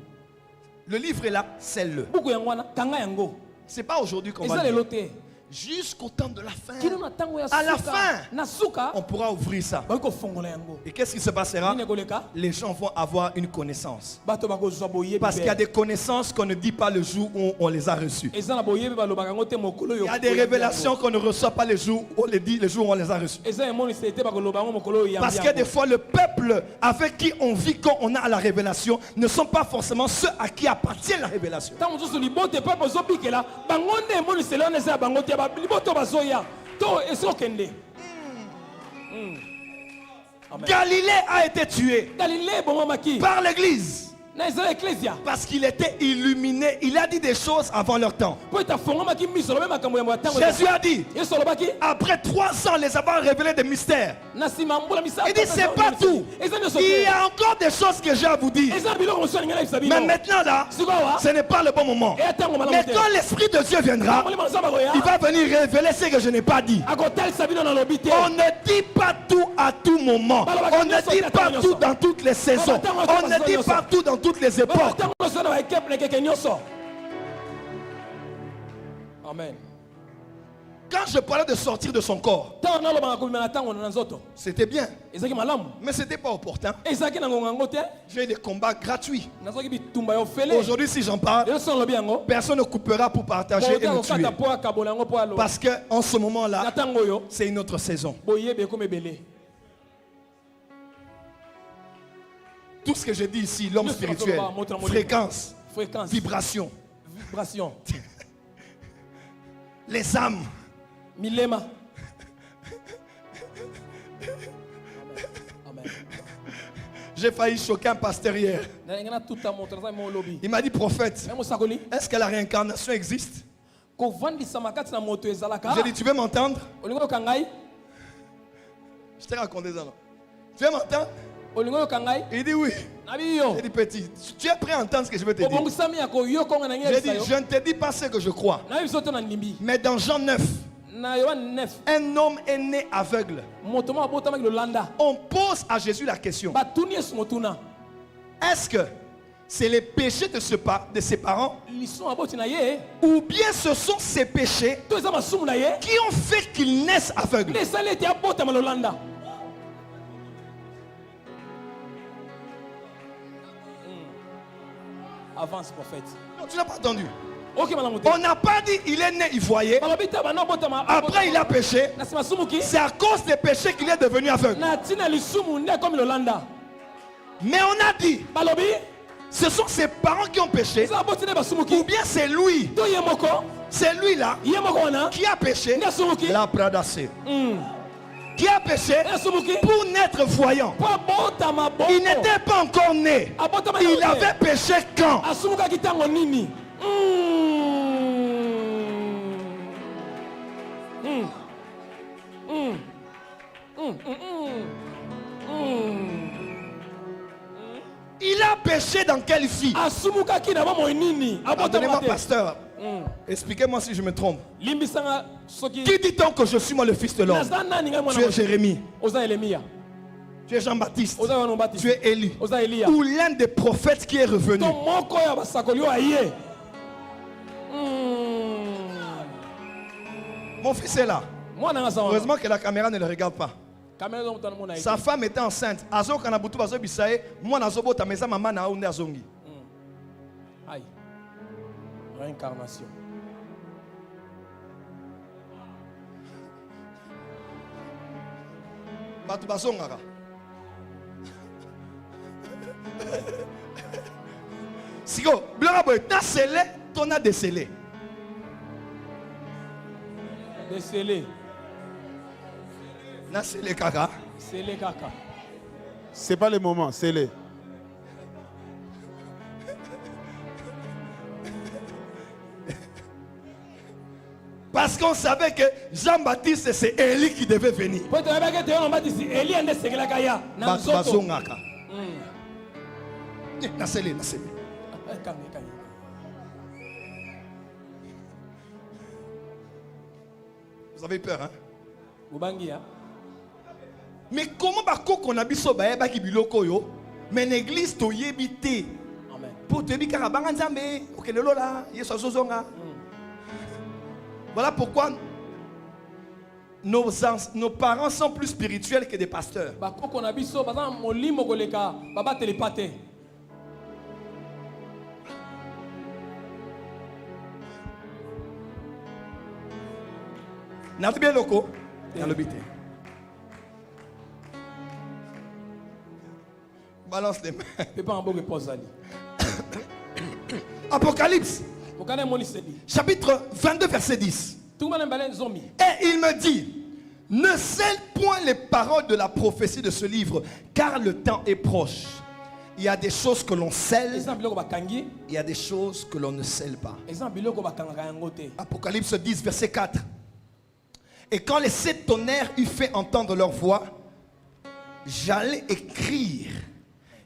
Le livre est là, scelle-le. Buku yango wana kanga yango. C'est pas aujourd'hui qu'on va Eza le le lire. loté. Jusqu'au temps de la fin. Kino na tango ya À la suka. fin, Na suka. on pourra ouvrir ça. Ba ko fongola yango. Et qu'est-ce qui se passera? Nine koleka. Les gens vont avoir une connaissance. Bato ba ko zwa boye. Parce qu'il y a des connaissances qu'on ne dit pas le jour où on les a reçues. Eza na boye ba loba kango te mokolo yo. Il y a des révélations qu'on ne reçoit pas le jour où on les dit, le jour où on les a reçues. Eza emoni c'était ba ko loba ngo mokolo yo. Parce que des fois, le peuple avec qui on vit quand on a la révélation ne sont pas forcément ceux à qui appartient la révélation. Tant mosusu libote pa bozo bikela bango nde emoni selo na eza bango te ba liboto bazoya. To eso kende. Amen. Galilée a été tué Galilée bon maki. par l'église Na eza ecclesia. parce qu'il était illuminé. Il a dit des choses avant leur temps. Po eta fongo maki miso lobe makambo ya tango. Jésus a dit, Yeso lobaki. après 3 ans, les avoir révélé des mystères. Na sima mbula misa. Il dit, c'est pas tout. Eza nyo Il soke. y a encore des choses que j'ai à vous dire. Eza biloko mosusu ngala ibisabino. Mais maintenant là, Sikowa. ce n'est pas le bon moment. Et tango malamu Mais te. quand l'Esprit de Dieu viendra, Molimo nzamba koya. il va venir révéler ce que je n'ai pas dit. Akotal sabino na lobi te. On ne dit pas tout à tout moment. On ne dit pas tout dans toutes les saisons. On ne dit pas tout dans toutes les époques. Tango mosusu na ba ekep na keke nyoso. Amen. Quand je parlais de sortir de son corps, Tango na loba ngakumi na tango na nzoto. c'était bien. Ezaki malamu. Mais ce n'était pas opportun. Ezaki na ngongango te. J'ai des combats gratuits. Nazoki bitumba yo fele. Aujourd'hui, si j'en parle, Yo son lobi yango. personne ne coupera pour partager et me tuer. Po akabola yango po alo. Parce qu'en ce Na moment-là, tango yo. c'est une autre saison. Boyebe comme belé. Tout ce que je dis ici, l'homme spirituel, fréquence, Fréquence. vibration, Vibration. les âmes, Milema. Amen. j'ai failli choquer un pasteur hier. Na ngana tuta moto na mo lobi. Il m'a dit, prophète, Memo sakoli. est-ce que la réincarnation existe? Ko vandi samakati na moto ezalaka. J'ai dit, tu veux m'entendre? Olingo kangai. Je t'ai raconté ça. Non? Tu veux m'entendre? Olingo kangai. Il dit oui. Nabi yo. J'ai dit, petit, tu es prêt à entendre ce que je veux te dire? Obongu sami yako yo konga na J'ai dit, ngesa yo. je ne te dis pas ce que je crois. Na bisoto na ndimbi. Mais dans Jean 9, Na Yohan 9. un homme est né aveugle. Moto mo abota mak lolanda. On pose à Jésus la question. Batuni es motuna. Est-ce que c'est les péchés de ses parents Lison aboti na ye. ou bien ce sont ses péchés To eza masumu na ye. qui ont fait qu'il naisse aveugle? Les salés étaient abota malolanda. Avance prophète. Non, tu n'as pas entendu. Ok malamu te. On n'a pas dit il est né, il voyait. Balobita bana abota ma. Après il a péché. Na sima sumu ki. C'est à cause des péchés qu'il est devenu aveugle. Na tina lisumu nde comme lolanda. Mais on a dit, Balobi. ce sont ses parents qui ont péché. Eza aboti ne basumu Ou ki. bien c'est lui. To ye moko. C'est lui là Ye moko wana. qui a péché. Nde sumu ki. La Pradacé. Qui a péché Nde sumu ki. pour naître voyant. Po abota ma bongo. Il n'était pas encore né. Abota ma. Il avait péché quand? Asumuka kitango nini. Il a péché dans quelle vie? Asumuka kina ba mo nini. Abota Pardonnez-moi, ma. pasteur. Expliquez-moi si je me trompe. Limbisanga soki. Qui dit-on que je suis moi le fils de l'homme? Naza nani ngai mwana. Tu es Jérémie. Oza Elemia. Tu es Jean-Baptiste. Oza Yohana Baptiste. Tu es Élie. Oza Elia. Ou l'un des prophètes qui est revenu. To moko ya basakoli yo aye. Mon fils est là. Mwana nga sawa. Heureusement que la caméra ne le regarde pas. Kamera zo mutana mona Sa femme était enceinte. Azo kana butu bazo bisaye. Moi nazo bota meza mama na onde azongi. Aïe. Réincarnation. Batu bazongaka. Siko, blora boy, ta sele Ton a décelé. Décelé. Na scellé kaka. Scellé kaka. C'est pas le moment, c'est le. Parce qu'on savait que Jean-Baptiste, c'est Élie qui devait venir. Bazongaka. Na scellé, na scellé. Vous avez peur, hein? Mais comment qu'on a biso ba yeba ki biloko yo? Mais l'église to yebité. Amen. Pour te dire karabanga nzambe, okelelo la, yeso azozonga. Voilà pourquoi nos parents sont plus spirituels que des pasteurs. N'a-t-il bien loco? Dans le bité. Balance les mains. Apocalypse. Chapitre 22, verset 10. Et il me dit, ne scelle point les paroles de la prophétie de ce livre, car le temps est proche. Il y a des choses que l'on scelle, il y a des choses que l'on ne scelle pas. Apocalypse 10, verset 4. Et quand les 7 tonnerres eurent fait entendre leur voix, j'allais écrire.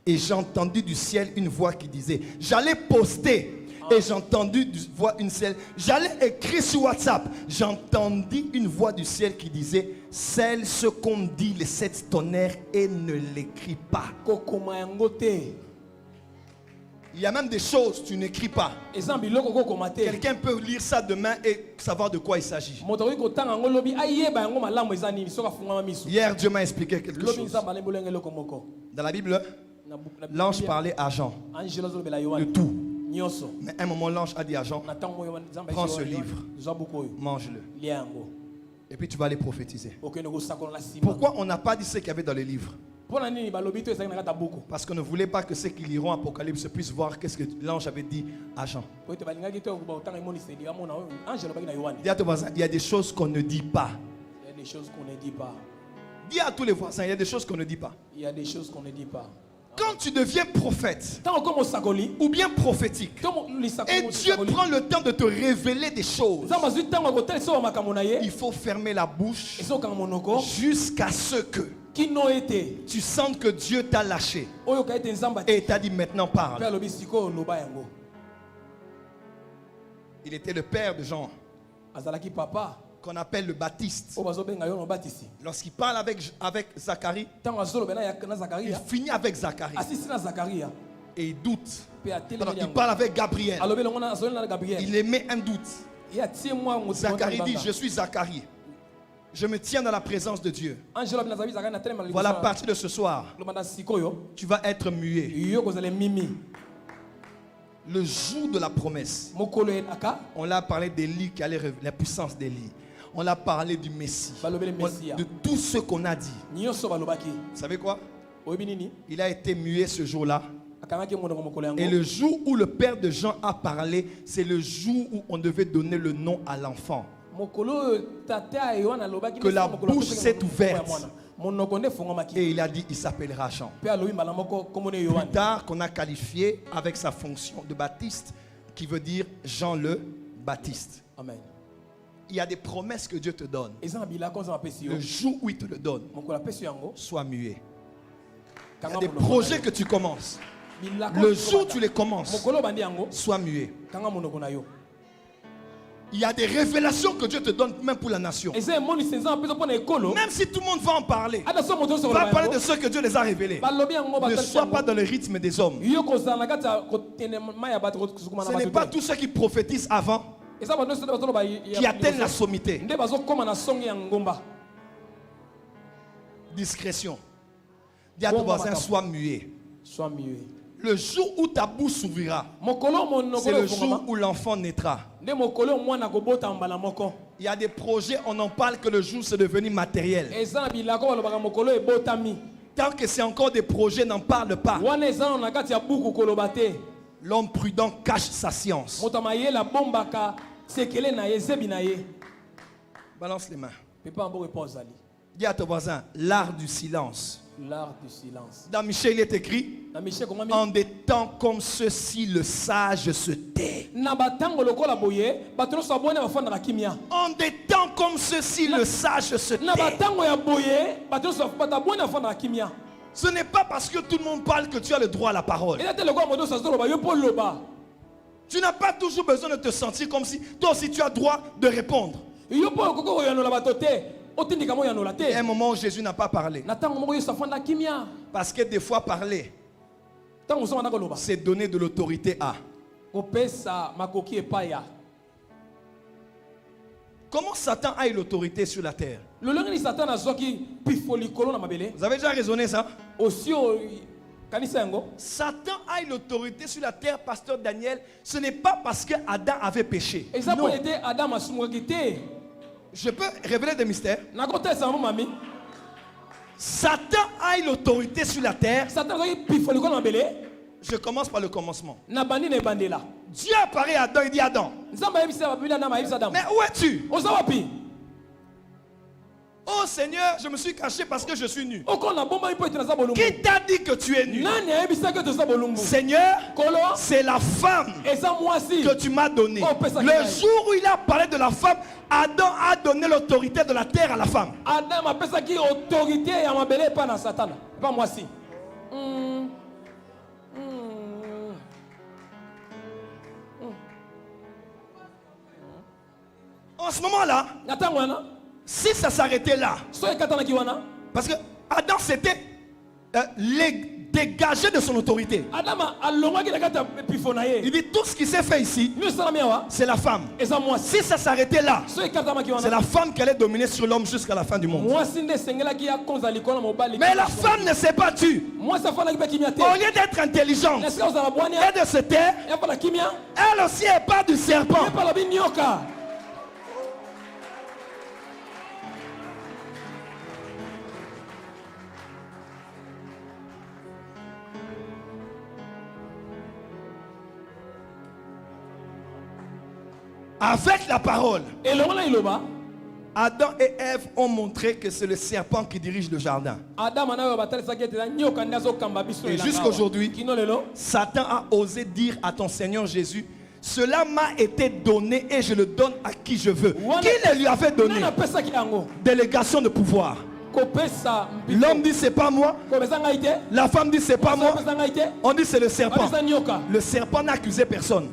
Et j'ai entendu du ciel une voix qui disait, j'allais poster. Et j'ai entendu une ciel. J'allais écrire sur WhatsApp. J'ai entendu une voix du ciel qui disait, celle ce qu'on dit les 7 tonnerres et ne l'écris pas. Il y a même des choses que tu n'écris pas. Quelqu'un peut lire ça demain et savoir de quoi il s'agit. Hier, Dieu m'a expliqué quelque chose. Dans la Bible, l'ange parlait à Jean de tout. Mais à un moment, l'ange a dit à Jean, prends ce livre, mange-le. Et puis tu vas aller prophétiser. Pourquoi on n'a pas dit ce qu'il y avait dans les livres? Parce qu'on ne voulait pas que ceux qui liront Apocalypse puissent voir qu'est-ce que l'ange avait dit à Jean. Dis à ton voisin, il y a des choses qu'on ne dit pas. Il y a des choses qu'on ne dit pas. Dis à tous les voisins, il y a des choses qu'on ne dit pas. Il y a des choses qu'on ne dit pas. Quand tu deviens prophète ou bien prophétique, et Dieu prend le temps de te révéler des choses, il faut fermer la bouche jusqu'à ce que tu sentes que Dieu t'a lâché et t'a dit maintenant parle. Il était le père de Jean, qu'on appelle le Baptiste. Lorsqu'il parle avec Zacharie, il finit avec Zacharie. Et il doute. Il parle avec Gabriel. Il émet un doute. Zacharie dit, je suis Zacharie. Je me tiens dans la présence de Dieu. Voilà, à partir de ce soir, tu vas être muet. Le jour de la promesse, on l'a parlé d'Élie qui allait révéler la puissance d'Élie. On a parlé du Messie, de tout ce qu'on a dit. Vous savez quoi? Il a été muet ce jour-là. Et le jour où le père de Jean a parlé, c'est le jour où on devait donner le nom à l'enfant. Que la bouche s'est ouverte. Et il a dit, il s'appellera Jean. Plus tard, qu'on a qualifié avec sa fonction de baptiste, qui veut dire Jean le Baptiste. Amen. Il y a des promesses que Dieu te donne. Le jour où il te le donne, sois muet. Il y a des projets que tu commences. Le jour où tu les commences, sois muet. Il y a des révélations que Dieu te donne même pour la nation. Même si tout le monde va en parler, va parler de ce que Dieu les a révélés. Ne sois pas dans le rythme des hommes. Ce n'est pas tous ceux qui prophétisent avant qui atteignent la sommité. Discrétion. Dis à ton voisin, sois muet. Sois muet. Le jour où ta bouche s'ouvrira, c'est le jour où l'enfant naîtra. Il y a des projets, on en parle que le jour c'est devenu matériel. Tant que c'est encore des projets, n'en parle pas. L'homme prudent cache sa science. moto mayele abombaka sekele na ye zebi na ye. Balance les mains. Pepa mbo repa ozali. Dis à ton voisin, l'art du silence. L'art du silence. Dans Michée, il est écrit, Na Michel komami. en des temps comme ceux-ci, le sage se tait. Na batango lokola boye, bato nyonso aboni bafanda na kimia. En des temps comme ceux-ci, le sage se Na tait. batango ya boye, bato nyonso bataboni bafanda na kimia. Ce n'est pas parce que tout le monde parle que tu as le droit à la parole. Ela te lokola moto sa zolo ba yo po loba. Tu n'as pas toujours besoin de te sentir comme si toi aussi tu as droit de répondre. Yo po koko ya no la bato te. Otindika mo ya no la Il y a un te. moment où Jésus n'a pas parlé. Na tango moko yo sa fanda kimia. Parce que des fois parler, Tango so na ko loba. c'est donner de l'autorité à. Kopesa makoki epaya. Comment Satan a eu l'autorité sur la terre? Lolongi ni Satan azoki pifoli kolo na mabele. Vous avez déjà raisonné ça? Aussi kanisa yango. Satan a eu l'autorité sur la terre, pasteur Daniel. Ce n'est pas parce que Adam avait péché. Exemple Non. était Adam asumwaki te. Je peux révéler des mystères. Na kota sa mami. Satan a eu l'autorité sur la terre. Satan azoki pifoli kolo na mabele. Je commence par le commencement. Na bandi na bandela. Dieu apparaît à Adam, il dit Adam, Nzamba yebisa babila na mayebisa Adam. mais où es-tu? Oza wapi? Oh Seigneur, je me suis caché parce que je suis nu. Oko na bomba ipo ete na za bolumbu. Qui t'a dit que tu es nu? Nani ayebisa ke toza bolumbu? Seigneur, Kolo c'est la femme eza mwasi. que tu m'as donnée. Oh, pesa Le kinaï. jour où il a parlé de la femme, Adam a donné l'autorité de la terre à la femme. Adam apesaki autorité ya mabele epa na Satana. Epa mwasi. En ce moment-là, Na tango wana, si ça s'arrêtait là, so ekatanaki wana, parce que Adam s'était dégagé de son autorité. Adam alongwaki na kati ya pifo na Il ye. dit tout ce qui s'est fait ici, Nyonso esalami awa, c'est la femme. eza mwasi. Si ça s'arrêtait là, So ekatamaki c'est wana, la femme qui allait dominer sur l'homme jusqu'à la fin du monde. mwasi nde esengelaki akonza likolo na mobali. Mais la femme ne s'est pas tue. mwasi afandaki mpe kimia te. Au lieu d'être intelligente Na esika ozala bwani et de se taire, epa na kimia, elle aussi est part du serpent. epa lobi nyoka. Avec la parole, elongo na iloba, Adam et Ève ont montré que c'est le serpent qui dirige le jardin. Adam na oyo batalisaki ete na nyoka nde azokamba biso Et elanga jusqu'à awa. aujourd'hui, Kino lelo, Satan a osé dire à ton Seigneur Jésus, cela m'a été donné et je le donne à qui je veux. Qui le lui avait donné? nani apesaki yango Délégation de pouvoir. kopesa mpiko. L'homme dit c'est pas moi, Kopesa ngai te, la femme dit c'est pas moi, kopesa ngai te, on dit c'est le serpent. apesa nyoka. Le serpent n'a accusé personne.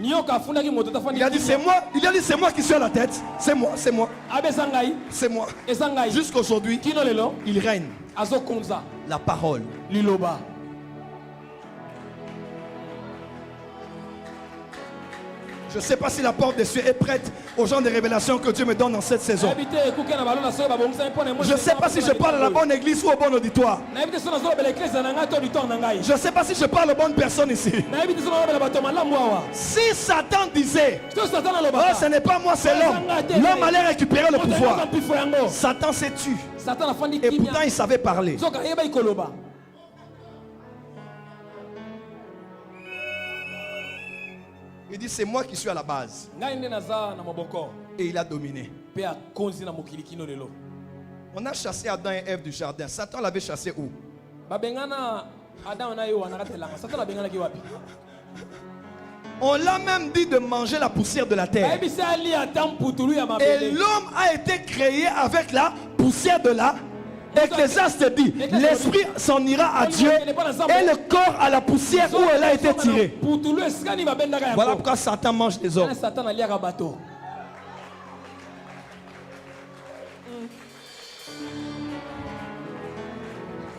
Nyoka afundaki moto tafandi. Il a dit c'est moi, il a dit c'est moi qui suis à la tête. C'est moi, c'est moi, abesa ngai, c'est moi. eza ngai. Jusqu'aujourd'hui, Kino lelo, il règne. azokonza La parole. liloba. Je ne sais pas si la porte des cieux est prête aux gens de révélation que Dieu me donne dans cette saison. Nayebi te ekuke na balona soki babongisami mpo na emotion Je ne sais pas si je parle à la bonne église ou au bon auditoire. nayebi te so nazolobela eklese na ngai to litor na ngai. Je ne sais pas si je parle aux bonnes personnes ici. nayebi te so nazolobela bato ya malamu awa. Si Satan disait, so Satan oh, alobaka ce n'est pas moi, c'est l'homme. L'homme allait récupérer le moto pouvoir. ayoka mpifo yango. Satan s'est tué. Satan afandi Et pourtant, kimia il savait parler. soki ayebaki koloba. Il dit, c'est moi qui suis à la base. Ngai nde naza na maboko Et il a dominé. mpe akonzi na mokili kino lelo. On a chassé Adam et Ève du jardin. Satan l'avait chassé où? babengana Adam na ye wana kati elanga. Satan abenganaki wapi? On l'a même dit de manger la poussière de la terre. ayebisi alia ata mputulu ya Et mabele. l'homme a été créé avec la poussière de la. Ecclésiaste dit, l'esprit s'en ira à Dieu et le corps à la poussière où elle a été tirée. putulu esika nini babendaka yango. Voilà pourquoi Satan mange les hommes. Satan aliaka bato.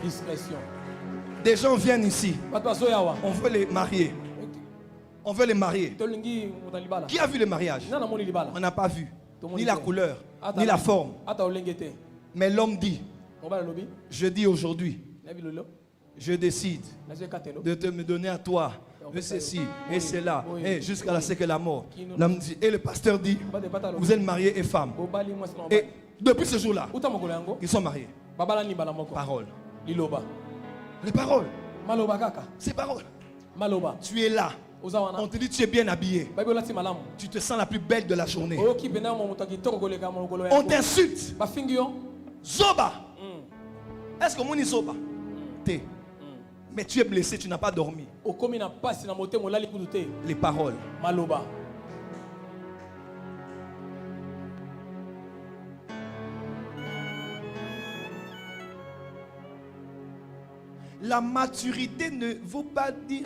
Discrétion. Des gens viennent ici, bato bazoyawa on veut les marier. On veut les marier. tolingi moto ya libala. Qui a vu le mariage? Nani amoni libala? On n'a pas vu. Ni la couleur, ni la forme. ata olenge te. Mais l'homme dit, mobali alobi je dis aujourd'hui, nayebi lelo je décide nazwi ekatelo de te me donner à toi. Et ceci, et cela, et jusqu'à la séquelle la mort. L'homme dit, et le pasteur dit, vous êtes mariés et femmes. bobali mwasi na Et mobali. depuis ce jour-là, uta mokolo yango ils sont mariés. babalani mbala moko. Parole. liloba Les paroles. maloba kaka C'est parole. maloba. Tu es là. On te dit tu es bien habillé. Babi olati malamu. Tu te sens la plus belle de la journée. Oyoki bena mo moto kitoko koleka mo kolo ya. On t'insulte. Bafingi yo. Zoba. Est-ce que mon Zoba? T'es. Mais tu es blessé, tu n'as pas dormi. Okomi na pasi na motema olali kudu te. Les paroles. Maloba. La maturité ne vaut pas dire.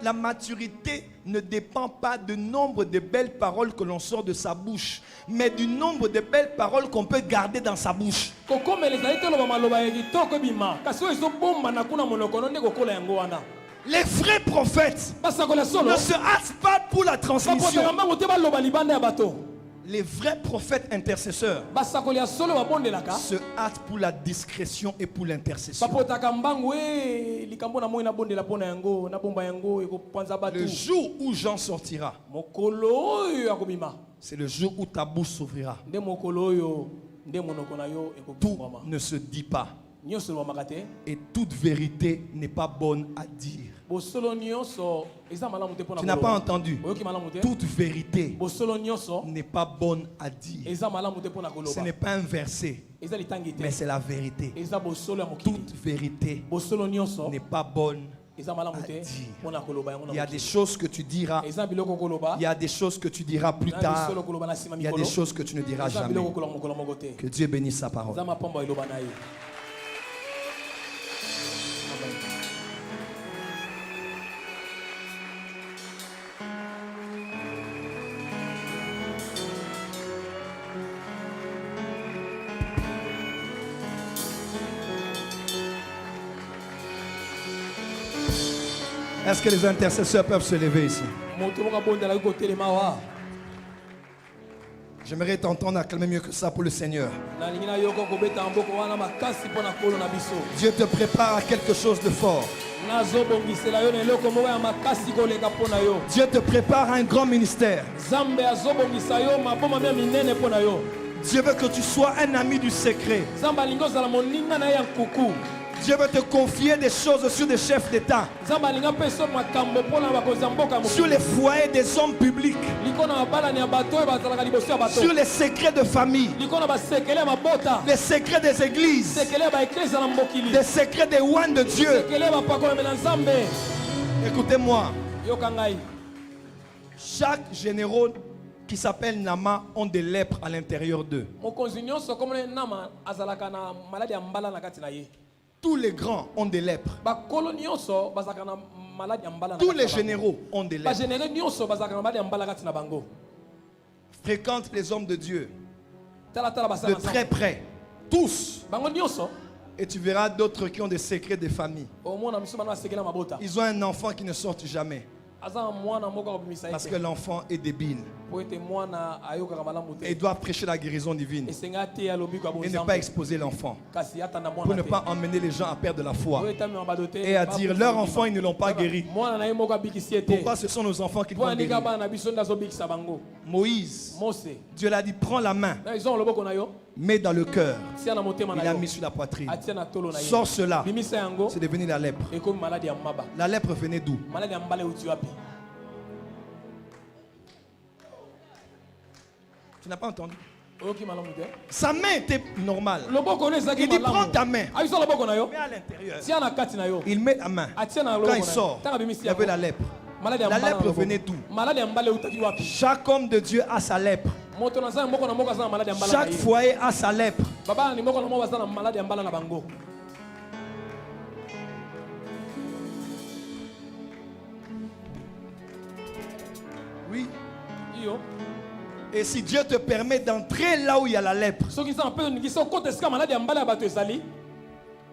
La maturité ne dépend pas du nombre de belles paroles que l'on sort de sa bouche, mais du nombre de belles paroles qu'on peut garder dans sa bouche. Les vrais prophètes ne se hâtent pas pour la transmission. Les vrais prophètes intercesseurs se hâtent pour la discrétion et pour l'intercession. Le jour où Jean sortira, c'est le jour où ta bouche s'ouvrira. Tout ne se dit pas. Et toute vérité n'est pas bonne à dire. Tu n'as pas entendu. Toute vérité n'est pas bonne à dire. Ce n'est pas un verset, mais c'est la vérité. Toute vérité n'est pas bonne à dire. Il y a des choses que tu diras. Il y a des choses que tu diras plus tard. Il y a des choses que tu ne diras jamais. Que Dieu bénisse sa parole. Est-ce que les intercesseurs peuvent se lever ici? J'aimerais t'entendre acclamer mieux que ça pour le Seigneur. Dieu te prépare à quelque chose de fort. Dieu te prépare à un grand ministère. Dieu veut que tu sois un ami du secret. Dieu veut te confier des choses sur des chefs d'État, sur les foyers des hommes publics, sur les secrets de famille, les secrets des églises, les secrets des oins de Dieu. Écoutez-moi, chaque général qui s'appelle Nama ont des lèpres à l'intérieur d'eux. Tous les grands ont des lèpres. Tous les généraux ont des lèpres. Fréquente les hommes de Dieu de très près. Tous. Et tu verras d'autres qui ont des secrets de famille. Ils ont un enfant qui ne sort jamais. Parce que l'enfant est débile. Et il doit prêcher la guérison divine. Et ne pas exposer l'enfant. Pour ne pas emmener les gens à perdre la foi. Et à dire, leurs enfants, ils ne l'ont pas guéri. Pourquoi ce sont nos enfants qui vont guérir? Moïse, Dieu l'a dit, prends la main. Mets dans le cœur. Il a mis sur la poitrine. Sors cela. C'est devenu la lèpre. La lèpre venait d'où? Tu n'as pas entendu? Sa main était normale. Il dit prends ta main. Mets à l'intérieur. Il met la main. Quand il sort, il y avait la lèpre. La lèpre venait d'où? Chaque homme de Dieu a sa lèpre. Chaque foyer a sa lèpre. Oui. Et si Dieu te permet d'entrer là où il y a la lèpre,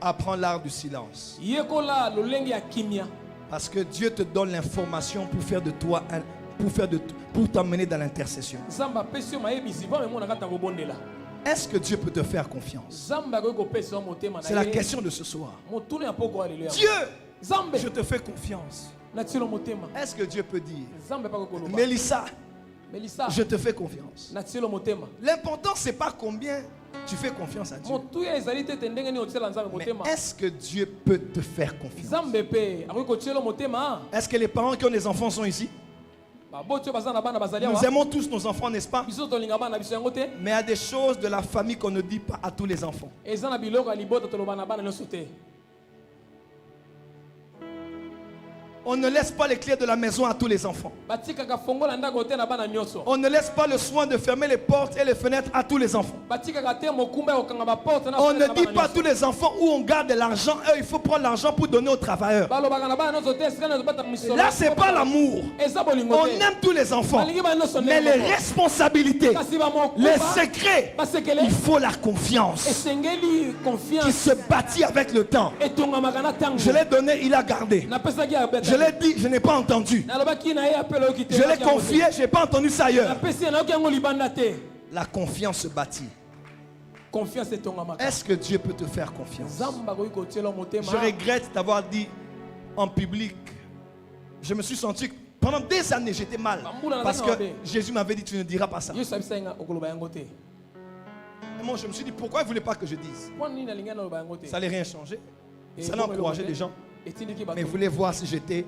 apprends l'art du silence. Parce que Dieu te donne l'information pour faire de toi pour t'emmener dans l'intercession. Est-ce que Dieu peut te faire confiance? C'est la question de ce soir. Dieu, je te fais confiance. Est-ce que Dieu peut dire, Mélissa, je te fais confiance? L'important, c'est pas combien tu fais confiance à Dieu. Mais est-ce que Dieu peut te faire confiance? Est-ce que les parents qui ont des enfants sont ici? Nous aimons tous nos enfants, n'est-ce pas? biso tolinga bana biso yango te Mais il y a des choses de la famille qu'on ne dit pas à tous les enfants. eza na biloko ya libota toloba na bana nyonso te. On ne laisse pas les clés de la maison à tous les enfants. batikaka fongola ndako te na bana nyonso. On ne laisse pas le soin de fermer les portes et les fenêtres à tous les enfants. batikaka te mokumba ya kokanga baporte na On fenêtre ne na dit bana pas à nyonso. tous les enfants où on garde de l'argent et il faut prendre l'argent pour donner aux travailleurs. balobaka na bana nyonso te esika nyonso bataka misolo. Là, c'est pas l'amour. eza bolingo On te. aime tous les enfants. balingi bana nyonso Mais ndenge les moko. responsabilités, kasi bamokumba les secrets, basekele il faut la confiance esengeli qui confiance se bâtit avec le temps. etongamaka na ntango. Je l'ai donné, il a gardé. napesaki ya beta. Je l'ai dit, je n'ai pas entendu. nalobaki na ye apela oki te. Je l'ai confié, je n'ai pas entendu ça ailleurs. napesi ye nayoki yango libanda te. La confiance se bâtit. confiance etongamaka. Est-ce que Dieu peut te faire confiance? nzambe akoki kotiela motema. Je regrette d'avoir dit en public. Je me suis senti, pendant des années, j'étais mal. Parce que Jésus m'avait dit, tu ne diras pas ça. yesu abisaki nga okoloba yango te. Et moi, je me suis dit, pourquoi il ne voulait pas que je dise? mpo nini nalingi naloba yango te. Ça n'allait rien changer. Et Ça n'a comme encouragé eloko les te, gens. etindiki Mais bato. il voulait voir si j'étais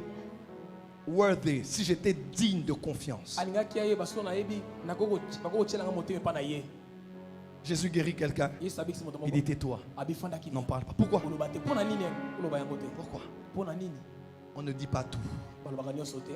worthy, si j'étais digne de confiance. alingaki ayeba so nayebi bakokotielanga motema epa na ye. Jésus guérit quelqu'un. yesu abikisi moto Il moko dit, tais-toi. abifandaki N'en parle pas. Pourquoi? koloba te mpo na nini koloba yango te. Pourquoi? mpo na nini On ne dit pas tout. balobaka nyonso te.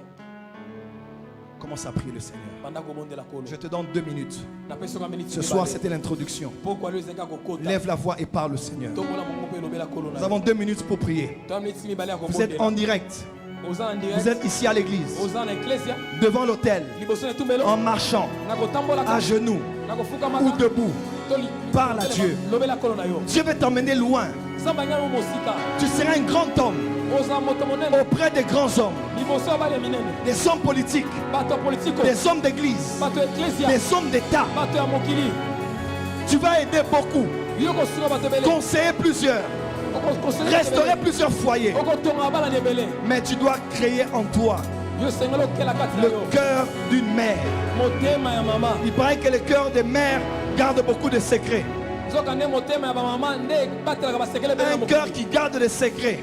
Commence à prier le Seigneur. banda kobondela kolo. Je te donne 2 minutes. napesi yoka miniti Ce soir, c'était l'introduction. pokwa lelo ezalaki kokota. Lève la voix et parle au Seigneur. tombola mongo mpe elobela kolo na Nous yo. avons 2 minutes pour prier. toa miniti mibale ya Vous êtes en kobondela. direct. oza na Vous direct. êtes ici à l'église, oza na eklesia devant l'autel, liboso na etumbelo. en marchant, na kotambolaka à genoux na ou kofukamaka debout. Parle à Dieu. lobela kolo na yo. Dieu veut t'emmener loin. nzambe anyama mosika. Tu seras un grand homme oza moto monene auprès des grands hommes, liboso ya bale ya minene. des hommes politiques, bato ya politiko. des hommes d'église, bato ya eklesia. des hommes d'État. bato ya mokili. Tu vas aider beaucoup, yo kosunga bato ebele. conseiller plusieurs, restaurer plusieurs foyers. okotonga bala na ebele. Mais tu dois créer en toi yo sengeli okela kati na le yo cœur d'une mère. motema ya mama. Il paraît que le cœur des mères garde beaucoup de secrets. nzoka nde motema ya bamama nde batelaka basekele ebele na Un cœur mokili. qui garde des secrets,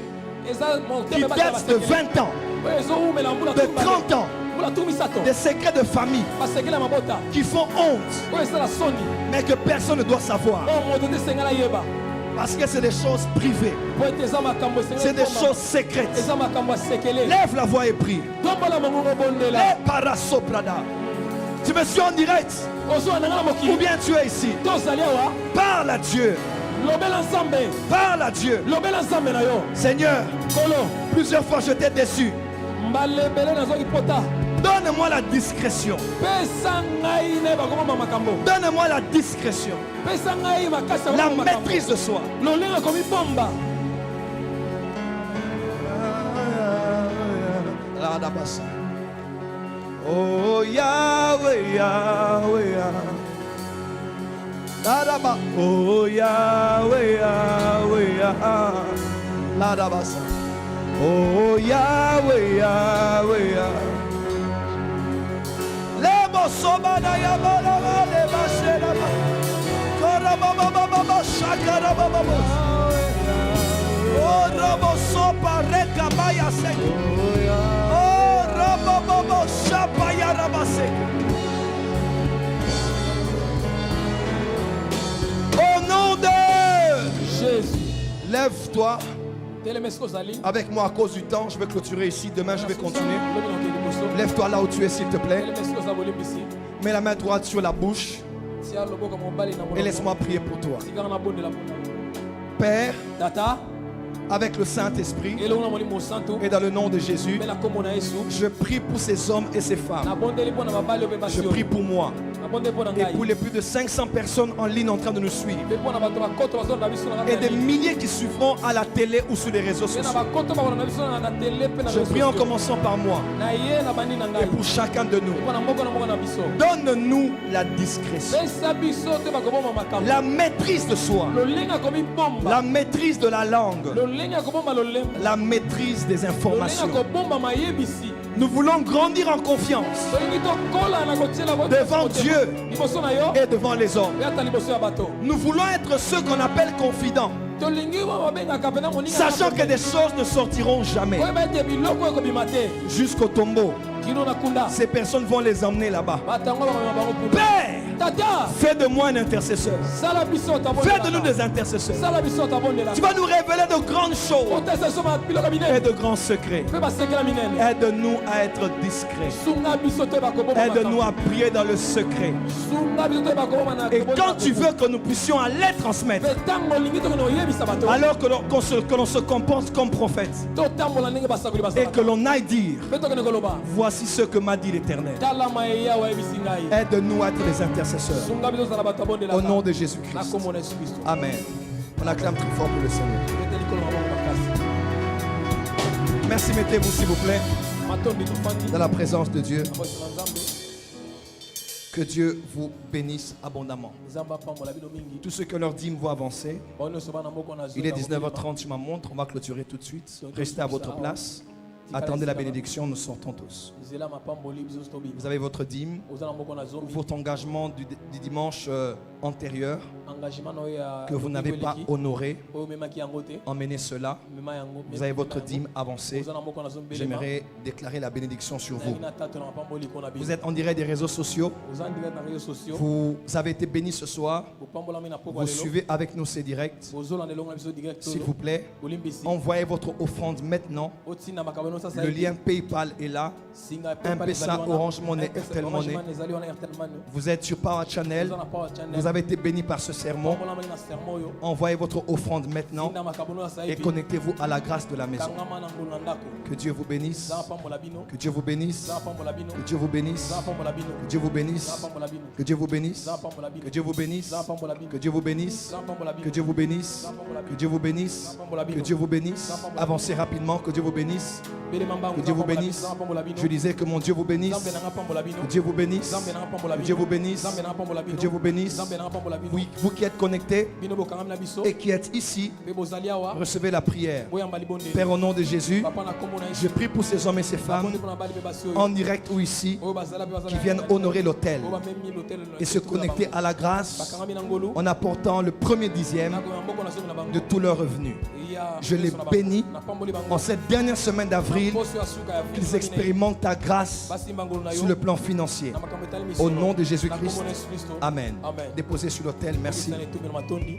eza qui motema ebatela date de basekele 20 ans, oyo ezowumela mbula de tu mibale. 30 ans, mbula tu misato des secrets de famille basekele ya mabota qui font honte, oyo esala soni mais que personne ne doit savoir. oyo moto te esengeli ayeba Parce que c'est des choses privées, po ete eza makambo esengeli c'est des ekoma. choses sécrètes. eza makambo asekele. Lève la voix et prie. tombola mongongo bondela. Les parasoprada. Tu me suis en direct ozwa nanga na ou mokili bien tu es ici. tozali awa Parle à Dieu. lobela nzambe Parle à Dieu. lobela nzambe na yo Seigneur, kolo plusieurs fois je t'ai déçu. mbala ebele nazwaki pota. Donne-moi la discrétion. pesa ngai nayeba komoma makambo. Donne-moi la discrétion. pesa ngai makasi ya La komoma makambo. maîtrise de soi. lolinga komibomba. Oh Yahweh, Yahweh, Yahweh. Oh Yahweh, Yahweh, Yahweh. Oh Yahweh, Yahweh, Yahweh. Lebo sobana ya bala le bashela ba. Kora baba baba shakara baba baba. Oh robo sopa reka baya sek. Oh robo baba shapa ya rabasek. Au nom de Jésus. Lève-toi telema esika ozali. avec moi à cause du temps. Je vais clôturer ici. Demain, je vais continuer. lobi na okeli liboso. Lève-toi là où tu es, s'il te plaît. telema esika oza bolimbisi. Mets la main droite sur la bouche tia loboko mobali na et monoko. laisse-moi prier pour toi. tikanga na bondela mpona. Père, tata avec le Saint-Esprit elongo na molimo santo. et dans le nom de Jésus, mpe na kombo na yesu. je prie pour ces hommes et ces femmes. nabondeli mpo na babali oyo mpe basi Je oyo. prie pour moi nabondeli mpo na et ngai. pour les plus de 500 personnes en ligne en train de nous suivre. mpe mpo na bato bakoto bazona biso na Et kati des ya ligne. milliers qui suivront à la télé ou sur les réseaux mpe na sociaux. bakoto bakona na biso na tele mpe na Je réseaux prie en sociaux. commençant par moi na ye na bandi na et ngai. pour chacun de nous. mpo na moko na biso. Donne-nous la discrétion, pesa biso te bakoboma makambo. la maîtrise de soi, lolinga komibomba. la maîtrise de la langue, lolinga kobomba lolembo. la maîtrise des lolinga informations. kobomba mayebisi. Nous voulons grandir en confiance tolingi tokola na kotiela bo- devant Dieu liboso na yo et devant les hommes. mpe ata liboso ya bato. Nous voulons être ceux qu'on appelle confidents, tolingi babengaka mpena moninga. sachant que des choses ne sortiront jamais koyeba ete biloko ekobima te jusqu'au tombeau. kino na kunda Ces personnes vont les emmener là-bas. batango bakamema bango kuna Père, tata fais de moi un intercesseur. sala biso Fais de nous tabondelaka des intercesseurs. sala biso tabondelaka Tu vas nous révéler de grandes choses otesa biloko et minene de grands secrets. mpe basekela minene Aide-nous à être discrets. sunga biso te bakoboma Aide-nous à prier dans le secret. sunga biso te bakoboma na Et quand tu veux que nous puissions aller transmettre, mpe ntango olingi tokende oyebisa bato alors que l'on se comporte comme prophète totambola ndenge basakoli et basalaka que l'on aille dire, mpe tokende koloba voici ce que m'a dit l'Éternel. talama eyawa ayebisi ngai Aide-nous à être des intercesseurs. sunga biso ozala bato abondelaka Au nom de na Jésus-Christ. kombo na yesu kristo Amen. On acclame très fort pour le Seigneur. ete likolo maboko makasi Merci, mettez-vous s'il vous plaît matondi tofandi dans la présence de Dieu. bosi na nzambe Que Dieu vous bénisse abondamment. nzambe apambola bino mingi Tous ceux que leur dîme vont avancer. bao nyonso bana moko na Il est 19h30 sur ma montre. On va clôturer tout de suite. Restez à votre place. Attendez la bénédiction. Nous sortons tous. nzela mapamboli biso tobi Vous avez votre dîme, oza na moko na zombi votre engagement du dimanche antérieur engagement na oyo ya que vous n'avez pas honoré. oyo omemaki yango te Emmenez cela. mema yango Vous avez votre dîme avancée. oza na moko na zombi J'aimerais déclarer la bénédiction sur vous. na tato na mapamboli kona Vous biso êtes en direct des réseaux sociaux. oza direct na réseaux sociaux Vous avez été bénis ce soir. bopambolami na poko Vous lelo suivez avec nous ces directs. bozolanda elongo na biso direct S'il vous plaît, olimbisi envoyez votre offrande maintenant. otinda makambo no sasa Le lien PayPal est là. singa M-Pesa, Orange Money, Airtel Money. ezali wana Airtel Money Vous êtes sur Power Channel. oza na Power Channel Vous avez été bénis par ce sermon. pambolami na sermon oyo Envoyez votre offrande maintenant tinda makambo no sasa et connectez-vous à la grâce de la maison. kangama na ngolo na ndako Que Dieu vous bénisse. za pambola bino Que Dieu vous bénisse. za pambola bino Que Dieu vous bénisse. za pambola bino Que Dieu vous bénisse. za pambola bino Que Dieu vous bénisse. za pambola bino Que Dieu vous bénisse. za pambola bino Que Dieu vous bénisse. za pambola bino Que Dieu vous bénisse. Que Dieu vous bénisse. Que Dieu vous bénisse. Avancez rapidement. Que Dieu vous bénisse. belema mbangu Que Dieu vous bénisse. za pambola bino Je disais que mon Dieu vous bénisse. zambe na pambola bino Que Dieu vous bénisse. zambe na pambola Que bino Dieu vous bénisse. zambe na pambola Que bino Dieu vous bénisse. zambe na pambola bino Oui, vous qui êtes connectés bino bokangami na biso et qui êtes ici, pe bozali awa recevez la prière. boyamba libonde Père, au nom de Jésus, papa na kombo na je yesu prie pour ces hommes et ces femmes bonde mpona bali pe basi oyo en direct ou ici oyo bazala pe qui viennent honorer l'autel oyo bamemi l'hôtel et se connecter à la grâce bakangami na ngolu en apportant le premier dixième nakoya mboko na soki na bango de tous leurs revenus. ya Je les nyonso na bango. bénis na pamboli bango en cette dernière semaine d'avril, poso ya suka ya qu'ils expérimentent ta grâce basimba ngolu na yo sur le plan financier. na makambo etali Au misolo. nom de Na Jésus-Christ. kombo na Yesu Kristo. Amen. Amen. Déposez sur l'autel. Merci. Kisana etumelo matondi.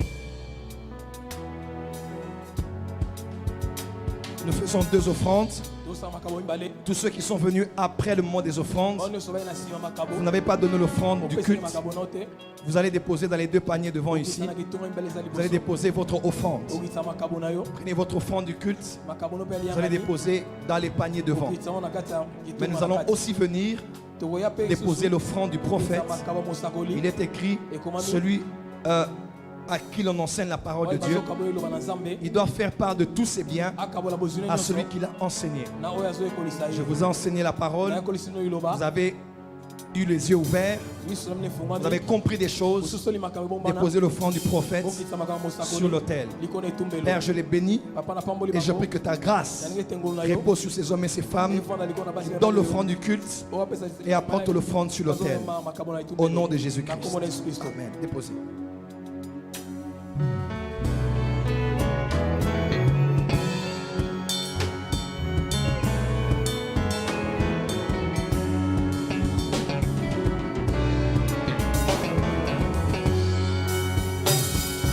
Nous faisons 2 offrandes. Tosala makambo mibale. Tous ceux qui sont venus après le moment des offrandes, Bao nyonso bai na nsima makambo. vous n'avez pas donné l'offrande du Opesi culte. makambo nao te. Vous allez déposer dans les 2 paniers devant ici. Okisana kitunga mibale eza Vous allez liboso. déposer votre offrande. Okisa makambo na yo. Prenez votre offrande du culte. Makambo no pe ali Vous allez yangani. déposer dans les paniers devant. Okisa wana kati ya kitunga Mais nous na allons kati. aussi venir Tokoya pe déposer lisusu. l'offrande du prophète. Okisa makambo mosakoli. Il est écrit, celui à qui l'on enseigne la parole de Oyo Dieu, bazokabola eloba na Nzambe. il doit faire part de tous ses biens Akabola bozwi à nyonso. celui qui l'a enseigné. Na oyo azoyekolisa ye. Je vous ai enseigné la parole. Nayekolisi no iloba. Vous avez eu les yeux ouverts. Miso na mine efungwami. Vous avez compris des choses. Mosusu makambo ebombana. Déposez l'offrande du prophète Okisa makambo mosakoli. sur l'autel. Likolo etumbelo. Père, je les bénis Papa na pamboli et je bango. prie que ta grâce Yanenge tengolo na yo. repose sur ces hommes et ces femmes. Efanda likolo na basi na Donne bango. l'offrande du culte Oyo apesa et apporte l'offrande sur l'autel. makambo na etumbelo. Au nom de Na Jésus-Christ. kombo na Yesu Kristo. Amen. Déposez.